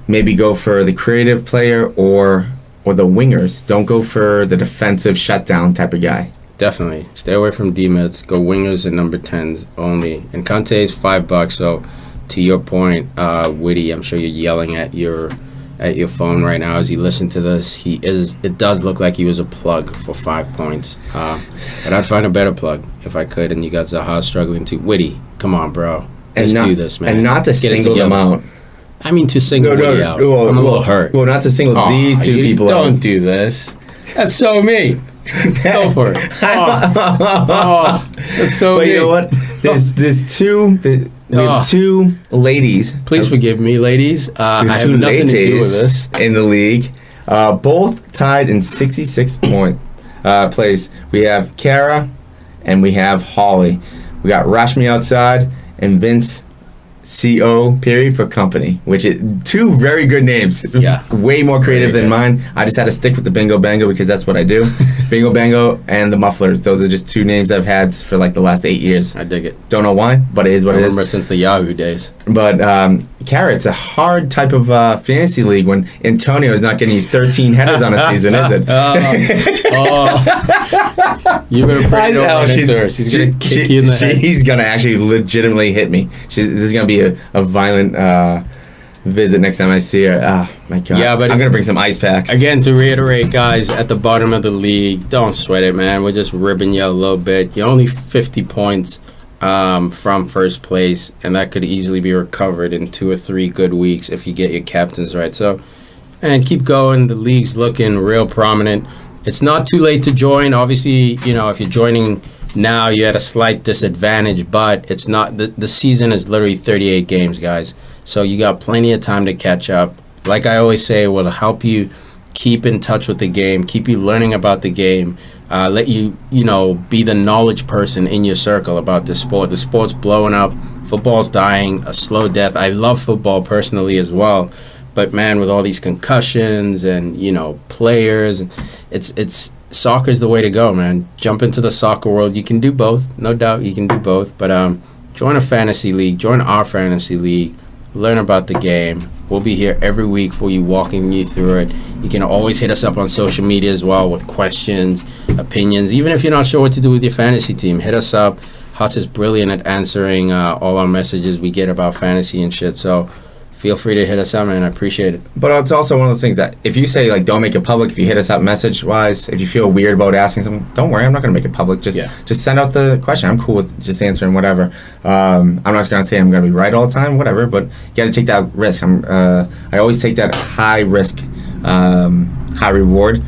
maybe go for the creative player or the wingers. Don't go for the defensive shutdown type of guy. Definitely. Stay away from D-mids. Go wingers and number 10s only. And Conte is $5, so to your point, Witty, I'm sure you're yelling at your phone right now as you listen to this. It does look like he was a plug for 5 points. But I'd find a better plug if I could, and you got Zaha struggling too. Witty, come on, bro. Let's do this, man. And not to single them out. I mean, to single Witty out. Well, I'm a little hurt. Well, not to single these two people out. Don't do this. That's so me. Go for it. That's so but me. You know what? There's two... We have 2 ladies. Please forgive me, ladies. I have nothing to do with this. In the league. Both tied in 66 point place. We have Kara and we have Holly. We got Rashmi outside and Vince CO period for company, which is 2 very good names. Yeah. Way more creative than mine. I just had to stick with the Bingo Bango because that's what I do. Bingo Bango and the Mufflers. Those are just 2 names I've had for like the last 8 years. I dig it. Don't know why, but it is what it is. I remember since the Yahoo days. But Kara, it's a hard type of fantasy league when Antonio is not getting 13 headers on a season, is it? You better pray right into her. She's going to kick you in the head. She's going to actually legitimately hit me. This is going to be a violent visit next time I see her. Oh, my God. Yeah, but I'm going to bring some ice packs. Again, to reiterate, guys, at the bottom of the league, don't sweat it, man. We're just ribbing you a little bit. You're only 50 points from first place, and that could easily be recovered in 2 or 3 good weeks if you get your captains right. So, and keep going. The league's looking real prominent. It's not too late to join. Obviously, if you're joining now, you're at a slight disadvantage, but it's not. The season is literally 38 games, guys. So you got plenty of time to catch up. Like I always say, it will help you keep in touch with the game, keep you learning about the game, let you, be the knowledge person in your circle about the sport. The sport's blowing up. Football's dying a slow death. I love football personally as well. But, man, with all these concussions and, players, it's soccer's the way to go, man. Jump into the soccer world. You can do both. No doubt you can do both. But join a fantasy league. Join our fantasy league. Learn about the game. We'll be here every week for you, walking you through it. You can always hit us up on social media as well with questions, opinions. Even if you're not sure what to do with your fantasy team, hit us up. Huss is brilliant at answering all our messages we get about fantasy and shit. So feel free to hit us up, man. I appreciate it. But it's also one of those things that if you say, don't make it public, if you hit us up message-wise, if you feel weird about asking something, don't worry, I'm not going to make it public. Just send out the question. I'm cool with just answering whatever. I'm not going to say I'm going to be right all the time, whatever, but you got to take that risk. I always take that high risk, high reward,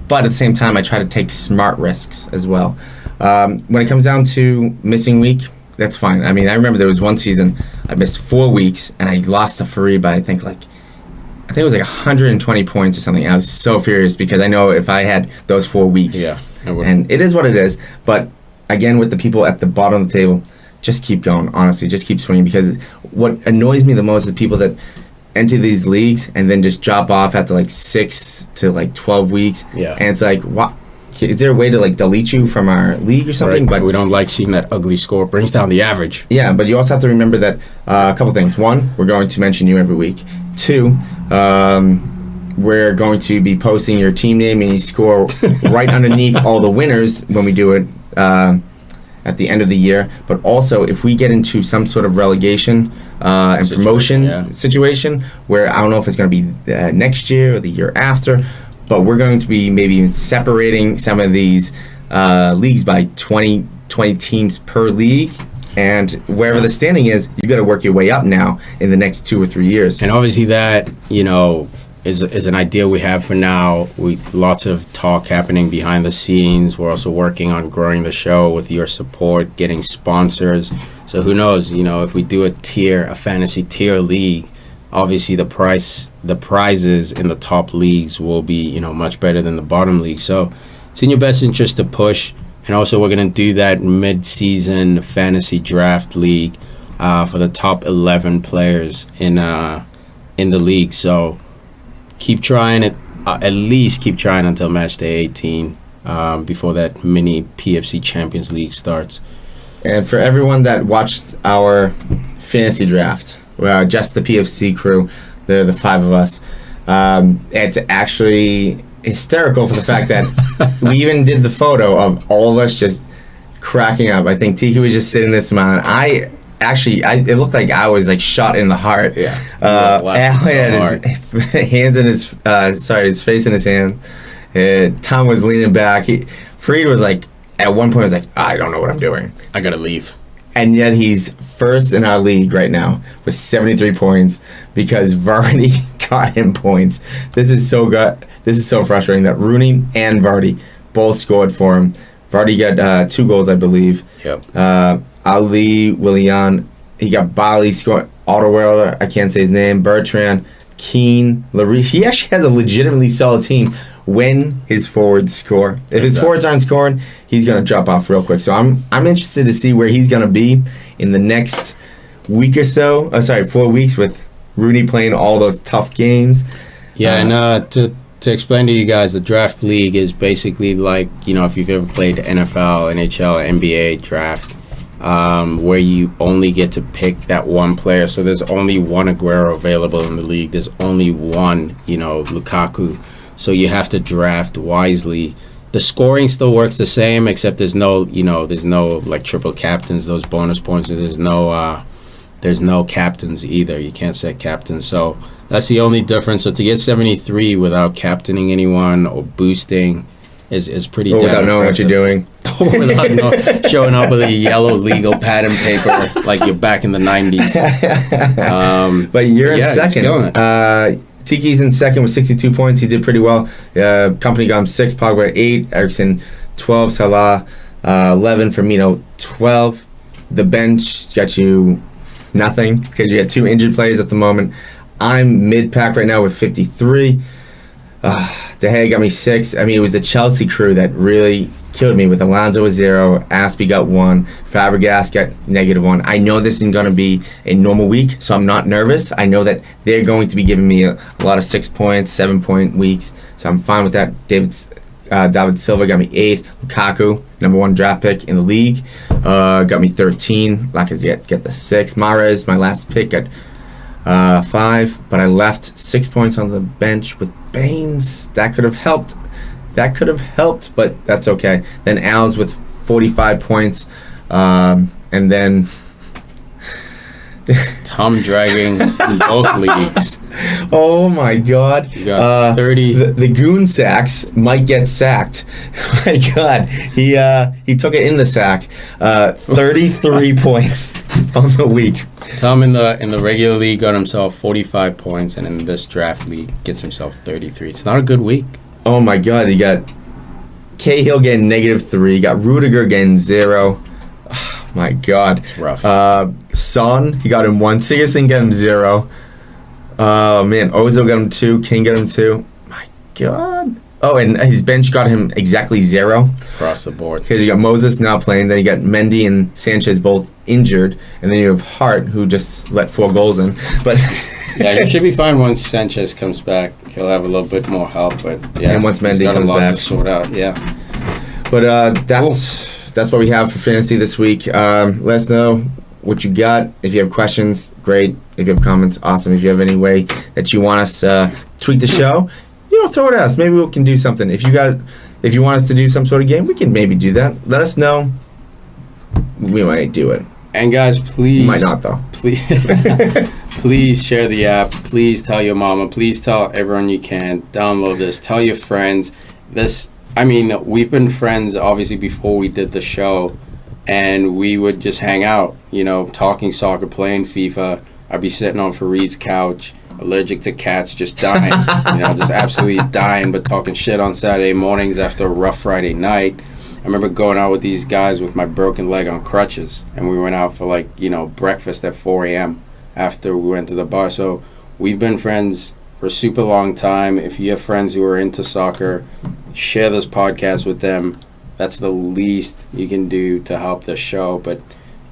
but at the same time, I try to take smart risks as well. When it comes down to missing week, that's fine. I mean, I remember there was one season I missed 4 weeks and I lost to Fareed by I think it was 120 points or something. I was so furious because I know if I had those 4 weeks, and it is what it is. But again, with the people at the bottom of the table, just keep going. Honestly, just keep swinging, because what annoys me the most is the people that enter these leagues and then just drop off after 6 to 12 weeks. Yeah, and it's what? Is there a way to delete you from our league or something? Right. But we don't like seeing that ugly score. It brings down the average. Yeah, but you also have to remember that a couple things. 1, we're going to mention you every week. 2, we're going to be posting your team name and you score right underneath all the winners when we do it at the end of the year. But also, if we get into some sort of relegation and promotion situation, where I don't know if it's going to be next year or the year after, but we're going to be maybe even separating some of these leagues by 20 teams per league. And wherever the standing is, you got to work your way up now in the next 2 or 3 years. And obviously that, is an idea we have for now. Lots of talk happening behind the scenes. We're also working on growing the show with your support, getting sponsors. So who knows, if we do a fantasy tier league, obviously the prizes in the top leagues will be, much better than the bottom league. So it's in your best interest to push. And also, we're going to do that mid-season fantasy draft league for the top 11 players in the league. So keep trying it. At least keep trying until match day 18 before that mini PFC Champions League starts. And for everyone that watched our fantasy draft, just the PFC crew, the 5 of us, it's actually hysterical for the fact that we even did the photo of all of us just cracking up. I think Tiki was just sitting there smiling. It looked like I was like shot in the heart. Yeah. Al had his hands in his face in his hand. Tom was leaning back. Freed was like, at one point, was like, I don't know what I'm doing. I gotta leave. And yet he's first in our league right now with 73 points because Vardy got him points. This is so good. This is so frustrating that Rooney and Vardy both scored for him. Vardy got 2 goals, I believe. Yep. Ali, Willian, he got Bali scoring. Autoworlder, I can't say his name. Bertrand, Keane, Larice. He actually has a legitimately solid team when his forwards score. If his forwards aren't scoring, he's going to drop off real quick. So I'm interested to see where he's going to be in the next week or so. 4 weeks with Rooney playing all those tough games. Yeah, and to explain to you guys, the draft league is basically like, if you've ever played NFL, NHL, NBA draft, where you only get to pick that one player. So there's only one Aguero available in the league. There's only one, Lukaku. So you have to draft wisely. The scoring still works the same, except there's no like triple captains, those bonus points. There's no captains either. You can't set captains. So that's the only difference. So to get 73 without captaining anyone or boosting is pretty damn without knowing what you're doing. Without showing up with a yellow legal pad and paper like you're back in the 90s. But you're in second. Tiki's in second with 62 points. He did pretty well. Company got him 6, Pogba 8, Ericsson 12, Salah 11, Firmino 12. The bench got you nothing because you got 2 injured players at the moment. I'm mid-pack right now with 53. De Gea got me 6. I mean, it was the Chelsea crew that really killed me with Alonso with 0, Aspie got 1, Fabregas got -1. I know this isn't going to be a normal week, so I'm not nervous. I know that they're going to be giving me a lot of 6 points, 7-point weeks, so I'm fine with that. David Silva got me 8. Lukaku, number 1 draft pick in the league, got me 13. Lacazette get the 6. Mahrez, my last pick, got 5, but I left 6 points on the bench with Baines. That could have helped. But that's okay. Then Al's with 45 points, and then Tom dragging in both leagues. Oh my God! You got 30. The goon sacks might get sacked. My God, he took it in the sack. 33 points on the week. Tom in the regular league got himself 45 points, and in this draft league gets himself 33. It's not a good week. Oh my God, you got Cahill getting -3, got Rudiger getting 0. Oh my God. It's rough. Son, he got him 1. Sigurdsson got him 0. Oh man, Ozil got him 2. King got him 2. My God. Oh, and his bench got him exactly 0. Across the board. Because you got Moses now playing, then you got Mendy and Sanchez both injured, and then you have Hart, who just let 4 goals in. But yeah, he should be fine once Sanchez comes back. He'll have a little bit more help, but yeah, and once Mendy comes back, he's got a lot to sort out. Yeah, but that's what we have for fantasy this week. Let us know what you got. If you have questions, great. If you have comments, awesome. If you have any way that you want us to tweak the show, throw it at us. Maybe we can do something. If you want us to do some sort of game, we can maybe do that. Let us know. We might do it. And guys, please, might not though. Please share the app. Please tell your mama. Please tell everyone you can. Download this. Tell your friends. We've been friends obviously before we did the show, and we would just hang out, talking soccer, playing FIFA. I'd be sitting on Fareed's couch, allergic to cats, just dying, just absolutely dying, but talking shit on Saturday mornings after a rough Friday night. I remember going out with these guys with my broken leg on crutches, and we went out for breakfast at 4 a.m. after we went to the bar. So we've been friends for a super long time. If you have friends who are into soccer, share this podcast with them. That's the least you can do to help the show. But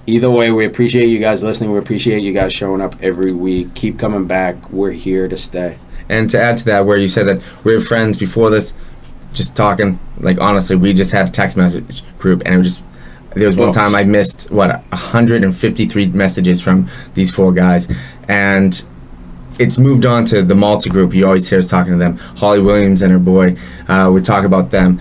either way, we appreciate you guys listening. We appreciate you guys showing up every week. Keep coming back. We're here to stay. And to add to that, where you said that we were friends before this, just talking, like, honestly, we just had a text message group, and it was just, there was one time I missed, 153 messages from these 4 guys, and it's moved on to the Malta group. You always hear us talking to them. Holly Williams and her boy, we talk about them.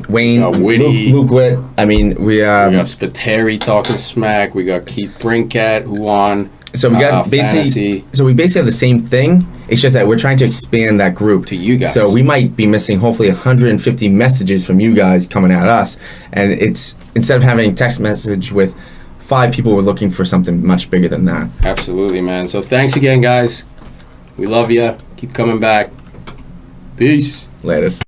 Wayne, Luke Witt. I mean, we got Spiteri talking smack. We got Keith Brinkat, who won. So we got basically, we basically have the same thing. It's just that we're trying to expand that group to you guys. So we might be missing hopefully 150 messages from you guys coming at us, and it's instead of having a text message with 5 people, we're looking for something much bigger than that. Absolutely, man. So thanks again, guys. We love you. Keep coming back. Peace. Latest.